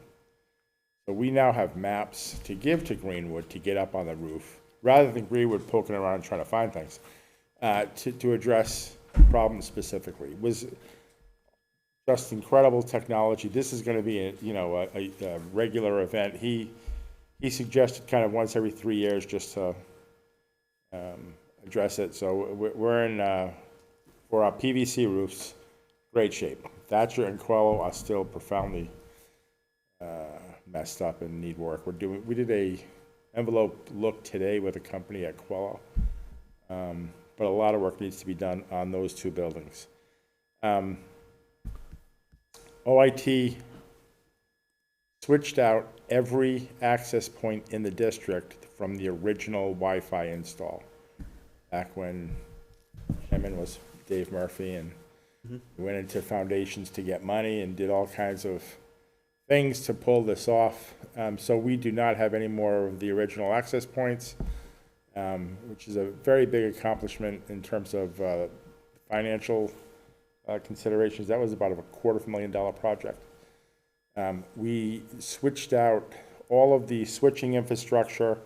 So we now have maps to give to Greenwood to get up on the roof, rather than Greenwood poking around and trying to find things, to address problems specifically. It was just incredible technology. This is going to be a regular event. He suggested kind of once every 3 years just to address it. So we're in, for our PVC roofs, great shape. Thatcher and Quello are still profoundly messed up and need work. We did a envelope look today with a company at Quello, but a lot of work needs to be done on those two buildings. OIT switched out every access point in the district from the original Wi-Fi install, back when chairman was Dave Murphy, and we went into foundations to get money and did all kinds of things to pull this off. So we do not have any more of the original access points, which is a very big accomplishment in terms of financial considerations. That was about a $250,000 project. We switched out all of the switching infrastructure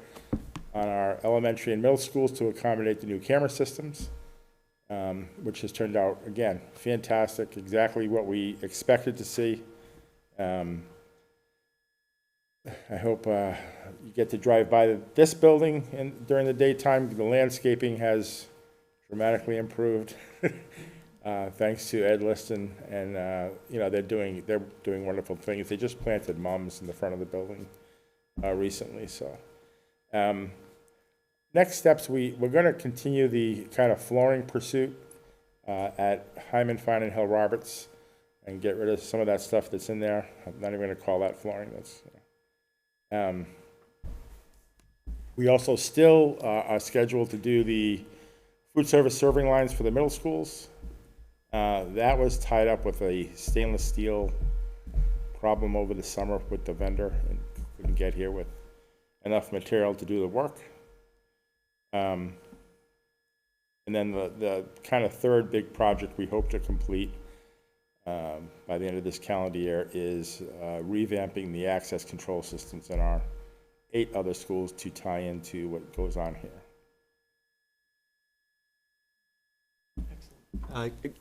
on our elementary and middle schools to accommodate the new camera systems, which has turned out, again, fantastic, exactly what we expected to see. I hope you get to drive by this building during the daytime. The landscaping has dramatically improved, thanks to Ed Liston, and they're doing wonderful things. They just planted mums in the front of the building recently. So next steps, we're going to continue the kind of flooring pursuit at Hyman, Fine, and Hill Roberts, and get rid of some of that stuff that's in there. I'm not even going to call that flooring. That's we also still are scheduled to do the food service serving lines for the middle schools. That was tied up with a stainless steel problem over the summer with the vendor, and couldn't get here with enough material to do the work. And then the kind of third big project we hope to complete by the end of this calendar year is revamping the access control systems in our 8 other schools to tie into what goes on here.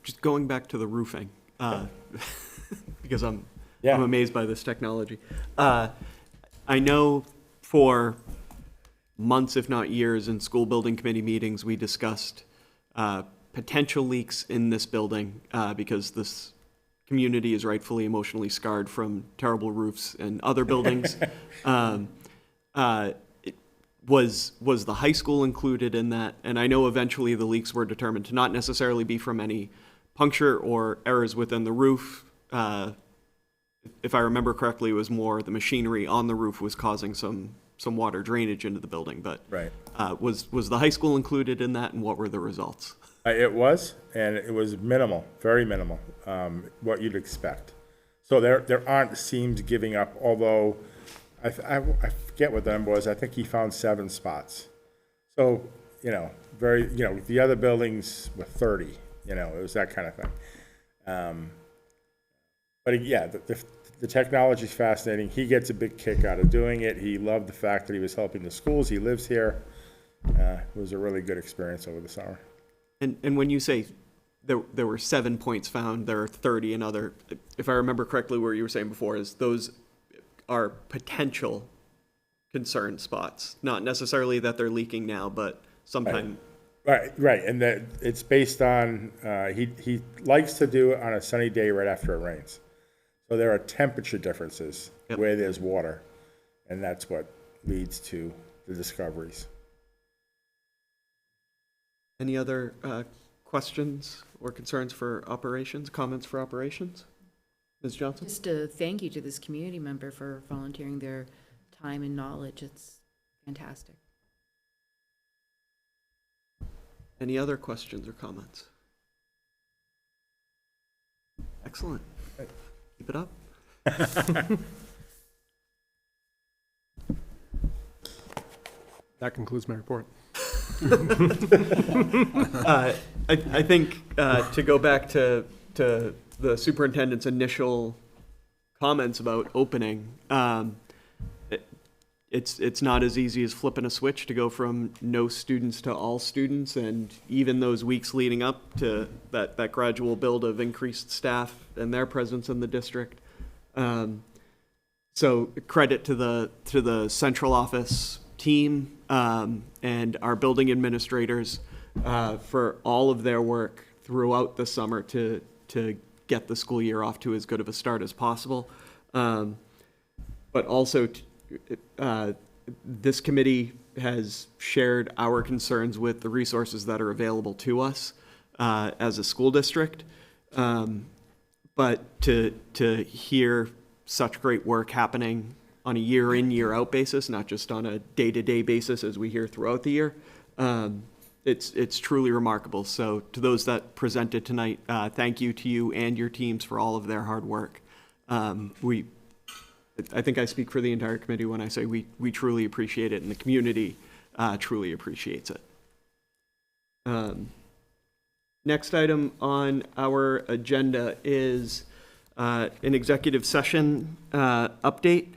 Just going back to the roofing, because I'm amazed by this technology. I know for months, if not years, in school building committee meetings, we discussed potential leaks in this building because this community is rightfully emotionally scarred from terrible roofs and other buildings. Was the high school included in that? And I know eventually the leaks were determined to not necessarily be from any puncture or errors within the roof. if I remember correctly, it was more the machinery on the roof was causing some water drainage into the building, but Right. was the high school included in that, and what were the results? It was, and it was minimal, very minimal, what you'd expect. So there aren't seams giving up, although I forget what the number was. I think he found 7 spots. So, the other buildings were 30, it was that kind of thing. But yeah, the technology's fascinating. He gets a big kick out of doing it. He loved the fact that he was helping the schools. He lives here. It was a really good experience over the summer. And when you say there were 7 points found, there are 30 in other, if I remember correctly, what you were saying before is those are potential concern spots, not necessarily that they're leaking now, but sometime. Right, and that it's based on, he likes to do it on a sunny day right after it rains. So there are temperature differences where there's water, and that's what leads to the discoveries. Any other questions or concerns for operations, comments for operations? Ms. Johnson? Just a thank you to this community member for volunteering their time and knowledge. It's fantastic. Any other questions or comments? Excellent. Keep it up. That concludes my report. I think to go back to the superintendent's initial comments about opening, it's not as easy as flipping a switch to go from no students to all students, and even those weeks leading up to that gradual build of increased staff and their presence in the district. So credit to the central office team and our building administrators for all of their work throughout the summer to get the school year off to as good of a start as possible. But also, this committee has shared our concerns with the resources that are available to us as a school district. But to hear such great work happening on a year in, year out basis, not just on a day-to-day basis as we hear throughout the year, it's truly remarkable. So to those that presented tonight, thank you to you and your teams for all of their hard work. I think I speak for the entire committee when I say we truly appreciate it, and the community truly appreciates it. Next item on our agenda is an executive session update.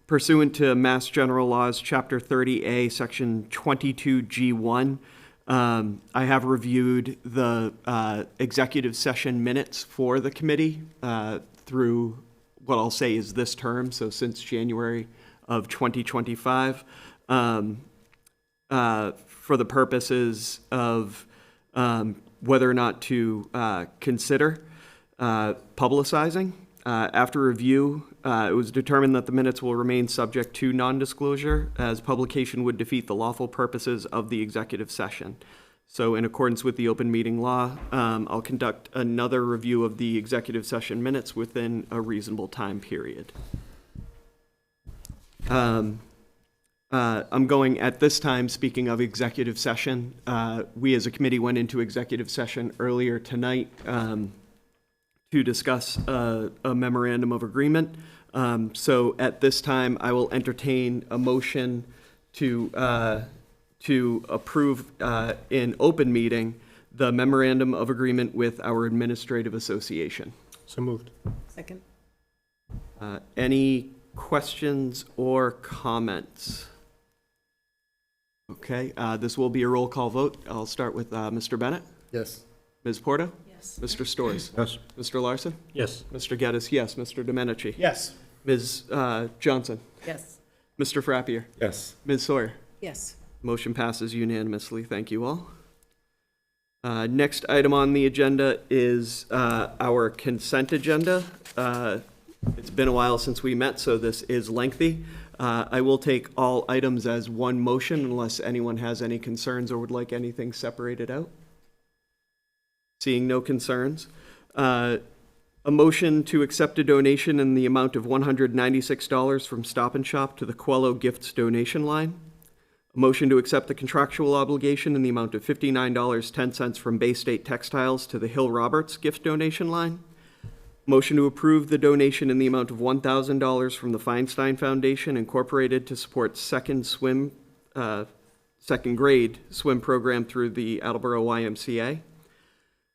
Pursuant to Mass General Laws, Chapter 30A, Section 22G1, I have reviewed the executive session minutes for the committee through what I'll say is this term, so since January of 2025, for the purposes of whether or not to consider publicizing. After review, it was determined that the minutes will remain subject to non-disclosure, as publication would defeat the lawful purposes of the executive session. So in accordance with the open meeting law, I'll conduct another review of the executive session minutes within a reasonable time period. I'm going at this time, speaking of executive session, we as a committee went into executive session earlier tonight to discuss a memorandum of agreement. So at this time, I will entertain a motion to approve in open meeting the memorandum of agreement with our administrative association. So moved. Second. Any questions or comments? Okay, this will be a roll call vote. I'll start with Mr. Bennett. Yes. Ms. Porto? Yes. Mr. Storrs? Yes. Mr. Larson? Yes. Mr. Geddes, yes. Mr. Domenici? Yes. Ms. Johnson? Yes. Mr. Frappier? Yes. Ms. Sawyer? Yes. Motion passes unanimously. Thank you all. Next item on the agenda is our consent agenda. It's been a while since we met, so this is lengthy. I will take all items as one motion unless anyone has any concerns or would like anything separated out. Seeing no concerns. A motion to accept a donation in the amount of $196 from Stop and Shop to the Quello Gifts donation line. A motion to accept the contractual obligation in the amount of $59.10 from Bay State Textiles to the Hill Roberts gift donation line. Motion to approve the donation in the amount of $1,000 from the Feinstein Foundation Incorporated to support second grade swim program through the Attleboro YMCA.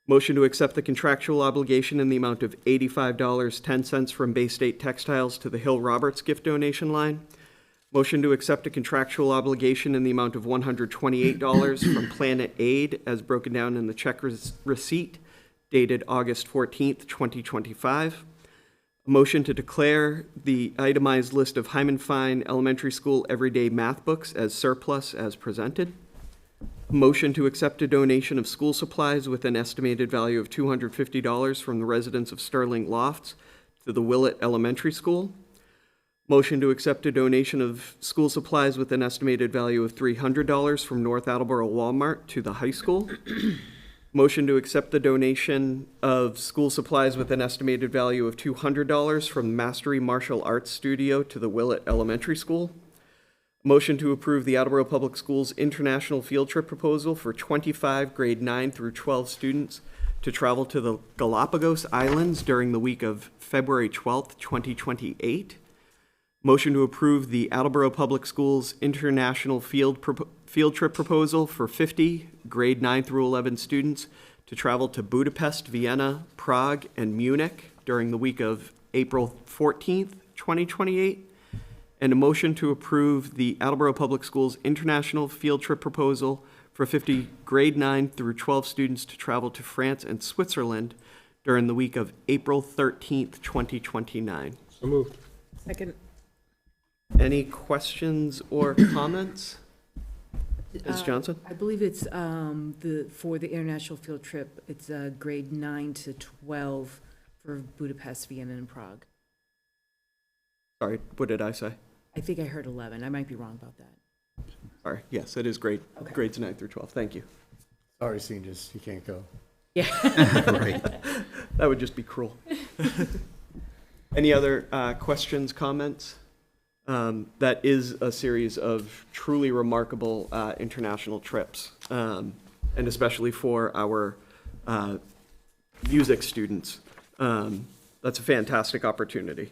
Motion to accept the contractual obligation in the amount of $85.10 from Bay State Textiles to the Hill Roberts gift donation line. Motion to accept a contractual obligation in the amount of $128 from Planet Aid as broken down in the check receipt dated August 14th, 2025. A motion to declare the itemized list of Hyman Fine Elementary School everyday math books as surplus as presented. Motion to accept a donation of school supplies with an estimated value of $250 from the residents of Sterling Lofts to the Willett Elementary School. Motion to accept a donation of school supplies with an estimated value of $300 from North Attleboro Walmart to the high school. Motion to accept the donation of school supplies with an estimated value of $200 from Mastery Martial Arts Studio to the Willett Elementary School. Motion to approve the Attleboro Public Schools International Field Trip proposal for 25 grade 9 through 12 students to travel to the Galapagos Islands during the week of February 12th, 2028. Motion to approve the Attleboro Public Schools International Field Trip proposal for 50 grade 9 through 11 students to travel to Budapest, Vienna, Prague, and Munich during the week of April 14th, 2028. And a motion to approve the Attleboro Public Schools International Field Trip proposal for 50 grade 9 through 12 students to travel to France and Switzerland during the week of April 13th, 2029. So moved. Second. Any questions or comments? Ms. Johnson? I believe it's for the international field trip, it's grade 9 to 12 for Budapest, Vienna, and Prague. Sorry, what did I say? I think I heard 11. I might be wrong about that. Sorry, yes, it is grades 9 through 12. Thank you. Sorry, seniors, you can't go. Yeah. Right. That would just be cruel. Any other questions, comments? That is a series of truly remarkable international trips, and especially for our music students. That's a fantastic opportunity.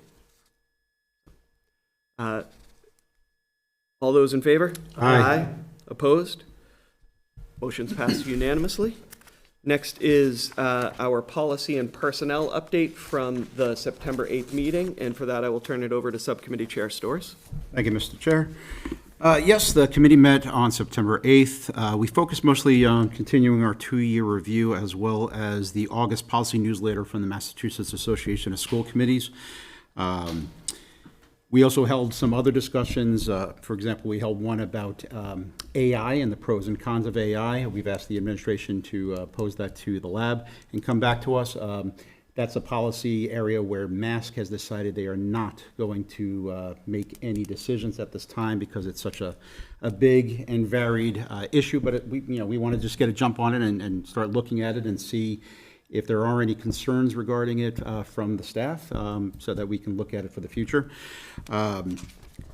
All those in favor? Aye. Opposed? Motion's passed unanimously. Next is our policy and personnel update from the September 8th meeting, and for that I will turn it over to Subcommittee Chair Storrs. Thank you, Mr. Chair. Yes, the committee met on September 8th. We focused mostly on continuing our two-year review as well as the August policy newsletter from the Massachusetts Association of School Committees. We also held some other discussions. For example, we held one about AI and the pros and cons of AI. We've asked the administration to pose that to the lab and come back to us. That's a policy area where MASC has decided they are not going to make any decisions at this time because it's such a big and varied issue. But we want to just get a jump on it and start looking at it and see if there are any concerns regarding it from the staff, so that we can look at it for the future.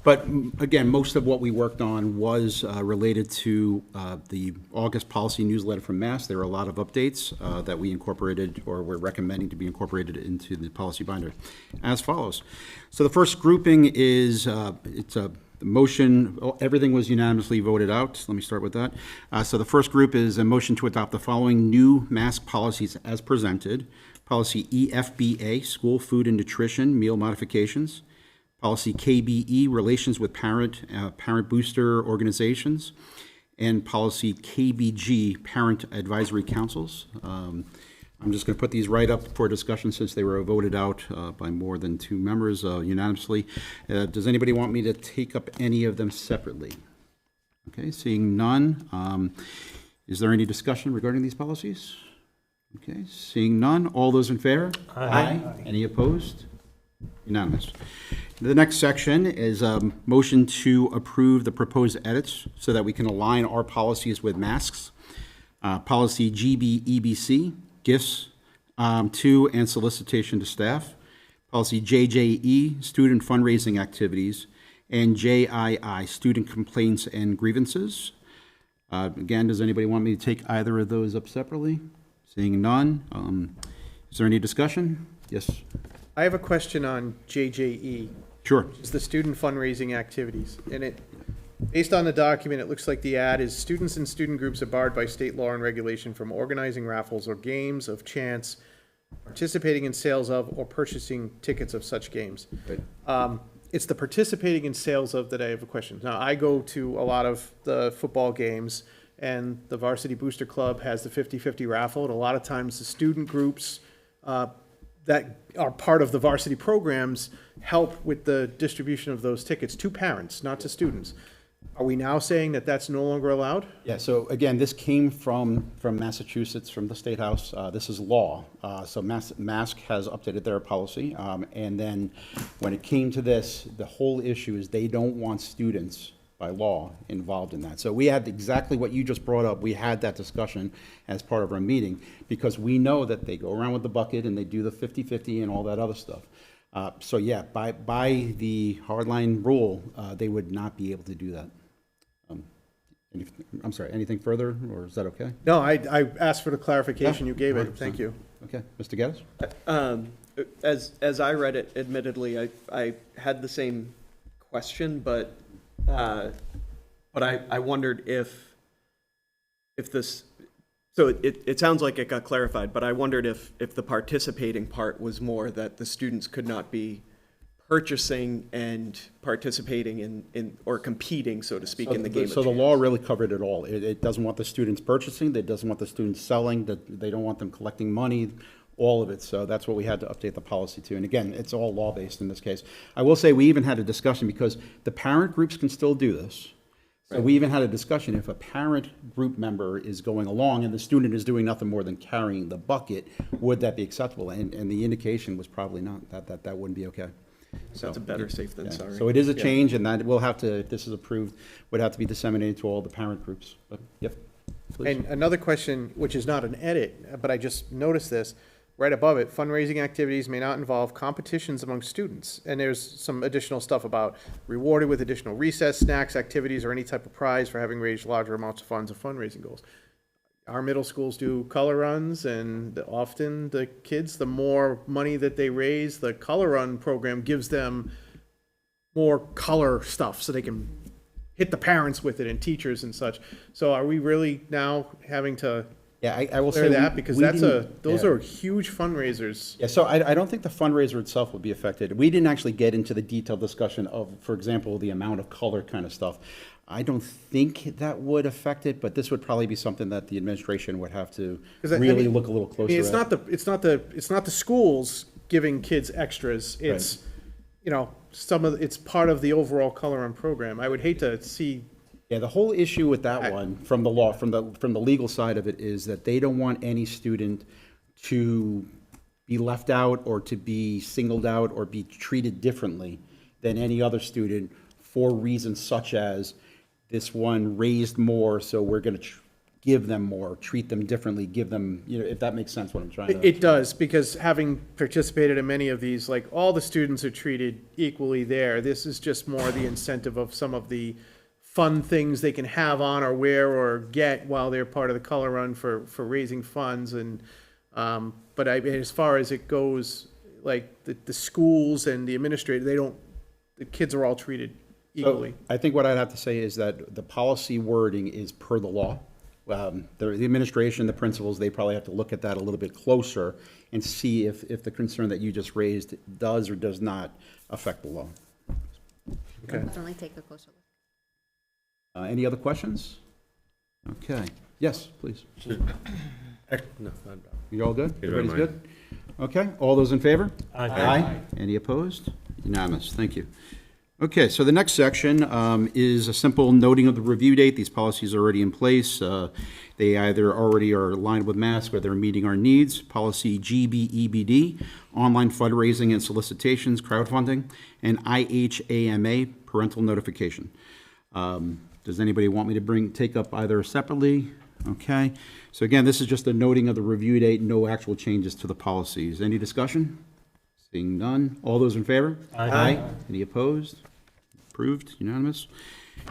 But again, most of what we worked on was related to the August policy newsletter from MASC. There are a lot of updates that we incorporated or we're recommending to be incorporated into the policy binder as follows. So the first grouping is, the motion, everything was unanimously voted out. Let me start with that. So the first group is a motion to adopt the following new MASC policies as presented. Policy EFBA, School Food and Nutrition, Meal Modifications. Policy KBE, Relations with Parent Booster Organizations. And Policy KBG, Parent Advisory Councils. I'm just going to put these right up for discussion since they were voted out by more than 2 members unanimously. Does anybody want me to take up any of them separately? Okay, seeing none. Is there any discussion regarding these policies? Okay, seeing none. All those in favor? Aye. Any opposed? Unanimous. The next section is a motion to approve the proposed edits so that we can align our policies with MASC's. Policy GBEBC, gifts to and solicitation to staff. Policy JJE, student fundraising activities, and JII, student complaints and grievances. Again, does anybody want me to take either of those up separately? Seeing none. Is there any discussion? Yes, I have a question on JJE. sure. It's the student fundraising activities. And it, based on the document, it looks like the ad is students and student groups are barred by state law and regulation from organizing raffles or games of chance, participating in sales of, or purchasing tickets of such games. Right. It's the participating in sales of that I have a question. Now, I go to a lot of the football games, and the Varsity Booster Club has the 50-50 raffle, and a lot of times the student groups that are part of the varsity programs help with the distribution of those tickets to parents, not to students. Are we now saying that that's no longer allowed? Yeah, so again, this came from Massachusetts, from the State House. This is law. So Mask has updated their policy. And then when it came to this, the whole issue is they don't want students by law involved in that. So we had exactly what you just brought up. We had that discussion as part of our meeting because we know that they go around with the bucket and they do the 50-50 and all that other stuff. So yeah, by the hardline rule, they would not be able to do that. I'm sorry, anything further, or is that okay? No, I asked for the clarification. Yeah, You gave it. 100%. Thank you. Okay, Mr. Geddes? As I read it, admittedly, I had the same question, but I wondered if this, so it sounds like it got clarified, but I wondered if the participating part was more that the students could not be purchasing and participating in or competing, so to speak, in the game of So the chance. law really covered it all. It doesn't want the students purchasing, it doesn't want the students selling, they don't want them collecting money, all of it. So that's what we had to update the policy to. And again, it's all law-based in this case. I will say, we even had a discussion, because the parent groups can still do this. So we even had a discussion, if a parent group member is going along and the student is doing nothing more than carrying the bucket, would that be acceptable? And the indication was probably not, that wouldn't be okay. So it's a better safe than Yeah. sorry. So it is a Yeah. change, and that will have to, if this is approved, would have to be disseminated to all the parent groups. But, yep, please. And another question, which is not an edit, but I just noticed this, right above it, fundraising activities may not involve competitions among students. And there's some additional stuff about rewarded with additional recess, snacks, activities, or any type of prize for having raised larger amounts of funds of fundraising goals. Our middle schools do color runs, and often the kids, the more money that they raise, the color run program gives them more color stuff so they can hit the parents with it and teachers and such. So are we really now having to Yeah, I will clear say. that? Because we those yeah. are huge fundraisers. Yeah, so I don't think the fundraiser itself would be affected. We didn't actually get into the detailed discussion of, for example, the amount of color kind of stuff. I don't think that would affect it, but this would probably be something that the administration would have to 'Cause I really mean- look a little I closer mean, at. it's not the schools giving kids extras. It's, you know, it's part of the overall color run program. I would hate to see. Yeah, the whole issue with that one, from the law, from the legal side of it, is that they don't want any student to be left out or to be singled out or be treated differently than any other student for reasons such as this one raised more, so we're going to give them more, treat them differently, give them, you know, if that makes sense what I'm trying to. It does, because having participated in many of these, like, all the students are treated equally there. This is just more the incentive of some of the fun things they can have on or wear or get while they're part of the color run for raising funds. And, but as far as it goes, like, the schools and the administrator, the kids are all treated equally. So I think what I'd have to say is that the policy wording is per the law. The administration, the principals, they probably have to look at that a little bit closer and see if the concern that you just raised does or does not affect the law. Okay. Definitely take a closer look. Any other questions? Okay. Yes, please. No, You all good? You don't Everybody's mind. good? Okay. All those in favor? Aye. Any opposed? Unanimous. Thank you. Okay, so the next section is a simple noting of the review date. These policies are already in place. They either already are aligned with MASC or they're meeting our needs. Policy GBEBD, online fundraising and solicitations, crowdfunding, and IHAMA, parental notification. Does anybody want me to take up either separately Okay, so again, this is just a noting of the review date, no actual changes to the policies. Any discussion? Seeing none. All those in favor? Aye. Any opposed? Approved, unanimous.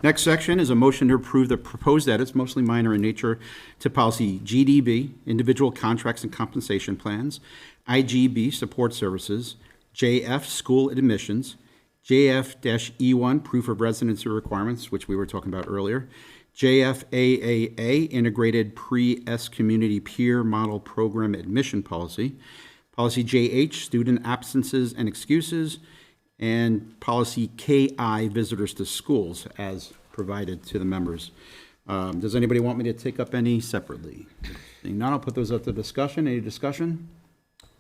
Next section is a motion to approve the proposed edits, mostly minor in nature, to policy GDB, individual contracts and compensation plans, IGB, support services, JF, school admissions, JF-E1, proof of residency requirements, which we were talking about earlier, JFAAA, integrated pre-S community peer model program admission policy, policy JH, student absences and excuses, and policy KI, visitors to schools, as provided to the members. Does anybody want me to take up any separately? Seeing none, I'll put those up to discussion. Any discussion?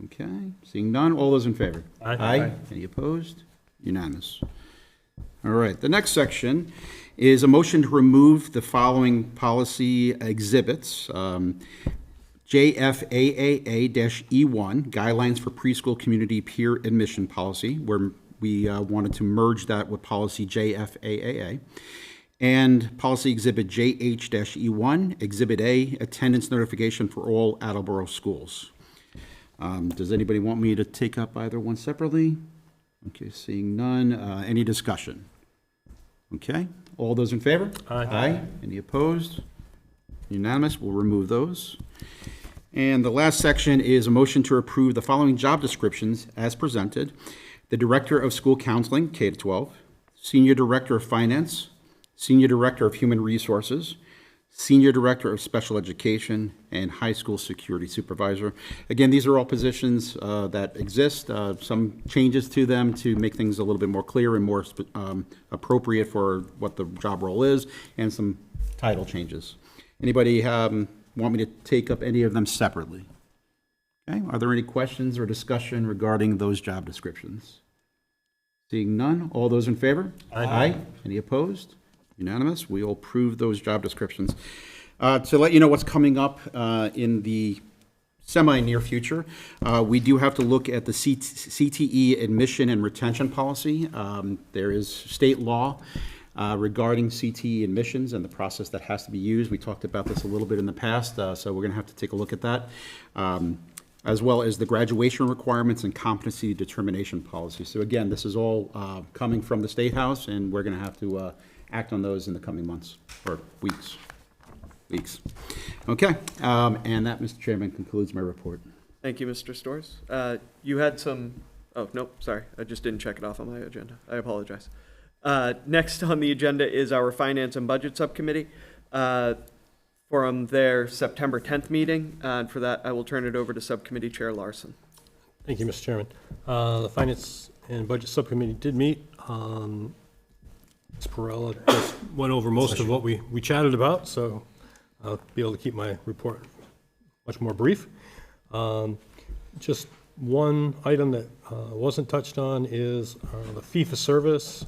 Okay, seeing none, all those in favor? Aye. Any opposed? Unanimous. All right, the next section is a motion to remove the following policy exhibits. JFAAA-E1, Guidelines for Preschool Community Peer Admission Policy, where we wanted to merge that with policy JFAAA. And policy exhibit JH-E1, Exhibit A, Attendance Notification for all Attleboro schools. Does anybody want me to take up either one separately? Okay, seeing none. Any discussion? Okay, all those in favor? Aye. Any opposed? Unanimous, we'll remove those. And the last section is a motion to approve the following job descriptions as presented. The Director of School Counseling, K-12, Senior Director of Finance, Senior Director of Human Resources, Senior Director of Special Education, and High School Security Supervisor. Again, these are all positions that exist, some changes to them to make things a little bit more clear and more appropriate for what the job role is, and some title changes. Anybody want me to take up any of them separately? Okay, are there any questions or discussion regarding those job descriptions? Seeing none, all those in favor? Aye. Any opposed? Unanimous, we will approve those job descriptions. To let you know what's coming up in the semi-near future, we do have to look at the CTE admission and retention policy. There is state law regarding CTE admissions and the process that has to be used. We talked about this a little bit in the past, so we're going to have to take a look at that, as well as the graduation requirements and competency determination policy. So again, this is all coming from the State House, and we're going to have to act on those in the coming months, or weeks. Okay, and that, Mr. Chairman, concludes my report. Thank you, Mr. Storrs. You had some, oh, nope, sorry, I just didn't check it off on my agenda. I apologize. Next on the agenda is our Finance and Budget Subcommittee from their September 10th meeting. And for that, I will turn it over to Subcommittee Chair Larson. Thank you, Mr. Chairman. The Finance and Budget Subcommittee did meet. Ms. Perella just went over most of what we chatted about, so I'll be able to keep my report much more brief. Just one item that wasn't touched on is the fee for service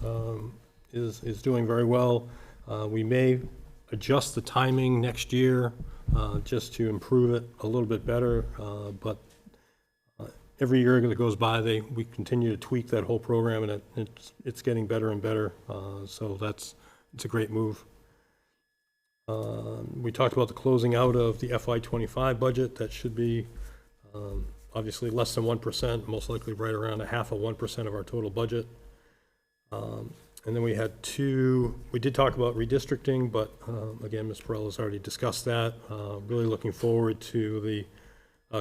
is doing very well. We may adjust the timing next year just to improve it a little bit better, but every year that goes by, we continue to tweak that whole program, and it's getting better and better. So it's a great move. We talked about the closing out of the FY25 budget. That should be obviously less than 1%, most likely right around 0.5% of our total budget. And then we did talk about redistricting, but again, Ms. Perella has already discussed that. Really looking forward to the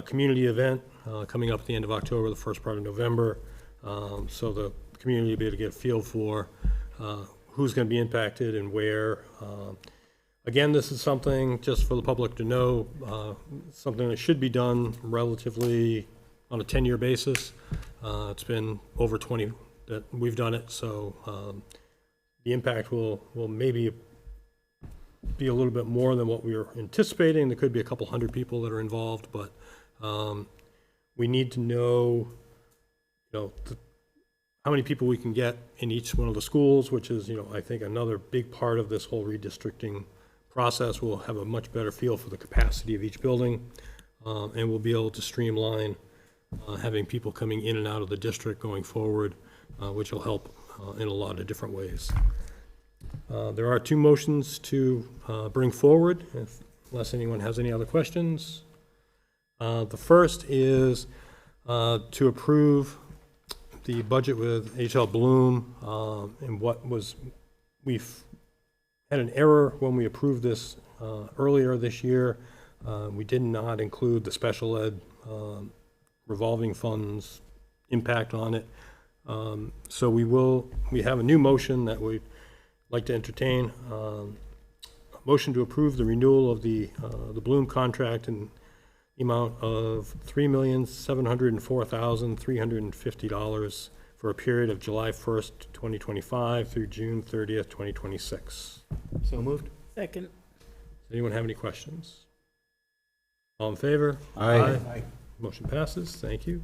community event coming up at the end of October, the first part of November, so the community will be able to get a feel for who's going to be impacted and where. Again, this is something, just for the public to know, something that should be done relatively on a 10-year basis. It's been over 20 that we've done it, so the impact will maybe be a little bit more than what we were anticipating. There could be a couple hundred people that are involved, but we need to know, how many people we can get in each one of the schools, which is, I think another big part of this whole redistricting process. We'll have a much better feel for the capacity of each building, and we'll be able to streamline having people coming in and out of the district going forward, which will help in a lot of different ways. There are two motions to bring forward. If unless anyone has any other questions. The first is to approve the budget with H.L. Bloom, and we've had an error when we approved this earlier this year. We did not include the special ed revolving funds impact on it. So we have a new motion that we'd like to entertain. A motion to approve the renewal of the Bloom contract in the amount of $3,704,350 for a period of July 1st, 2025 through June 30th, 2026. So moved. Second. Does anyone have any questions? All in favor? Aye. Motion passes, thank you.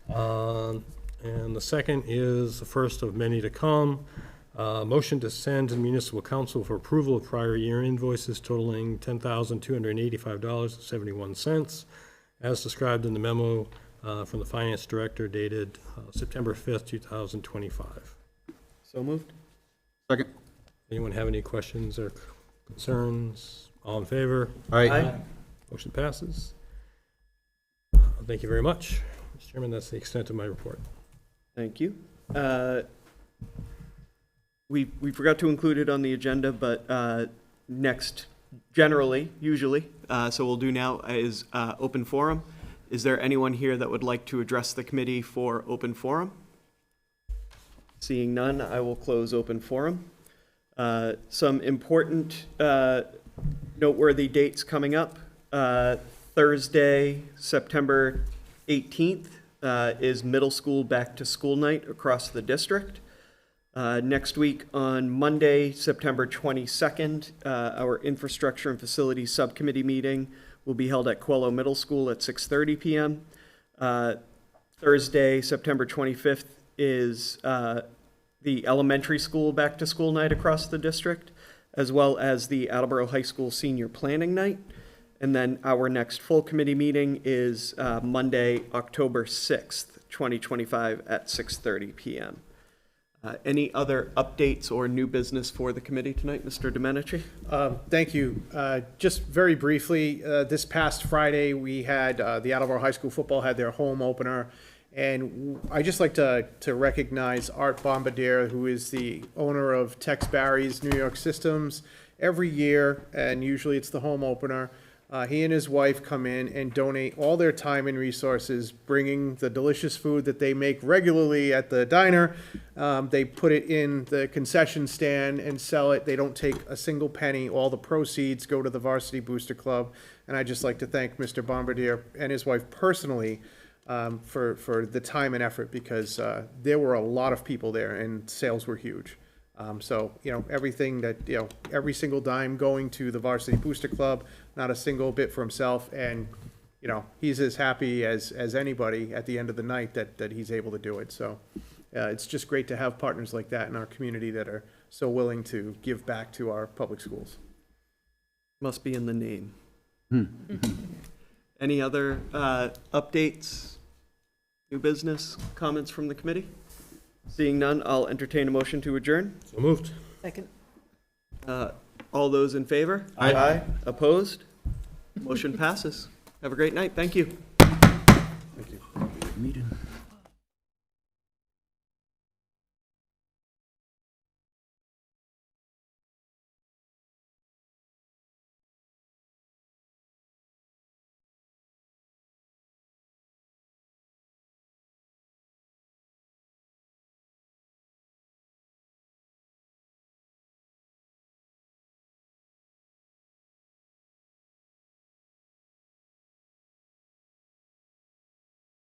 And the second is the first of many to come. Motion to send to the municipal council for approval of prior year invoices totaling $10,285.71, as described in the memo from the finance director dated September 5th, 2025. So moved. Second. Anyone have any questions or concerns? All in favor? Aye. Motion passes. Thank you very much. Mr. Chairman, that's the extent of my report. Thank you. We forgot to include it on the agenda, but next, usually, so we'll do now is open forum. Is there anyone here that would like to address the committee for open forum? Seeing none, I will close open forum. Some important noteworthy dates coming up. Thursday, September 18th is middle school back to school night across the district. Next week on Monday, September 22nd, our infrastructure and facilities subcommittee meeting will be held at Quello Middle School at 6:30 p.m. Thursday, September 25th is the elementary school back to school night across the district, as well as the Attleboro High School senior planning night. And then our next full committee meeting is Monday, October 6th, 2025 at 6:30 p.m. Any other updates or new business for the committee tonight, Mr. Domenici? Thank you. Just very briefly, this past Friday, we had the Attleboro High School football had their home opener. And I just like to recognize Art Bombardier, who is the owner of Tex Barry's New York Systems. Every year, and usually it's the home opener, he and his wife come in and donate all their time and resources, bringing the delicious food that they make regularly at the diner. They put it in the concession stand and sell it. They don't take a single penny. All the proceeds go to the Varsity Booster Club. And I'd just like to thank Mr. Bombardier and his wife personally for the time and effort, because there were a lot of people there and sales were huge. So, everything that, every single dime going to the Varsity Booster Club, not a single bit for himself. And, he's as happy as anybody at the end of the night that he's able to do it. So it's just great to have partners like that in our community that are so willing to give back to our public schools. Must be in the name. Any other updates, new business, comments from the committee? Seeing none, I'll entertain a motion to adjourn. So moved. Second. All those in favor? Aye. Opposed? Motion passes. Have a great night. Thank you.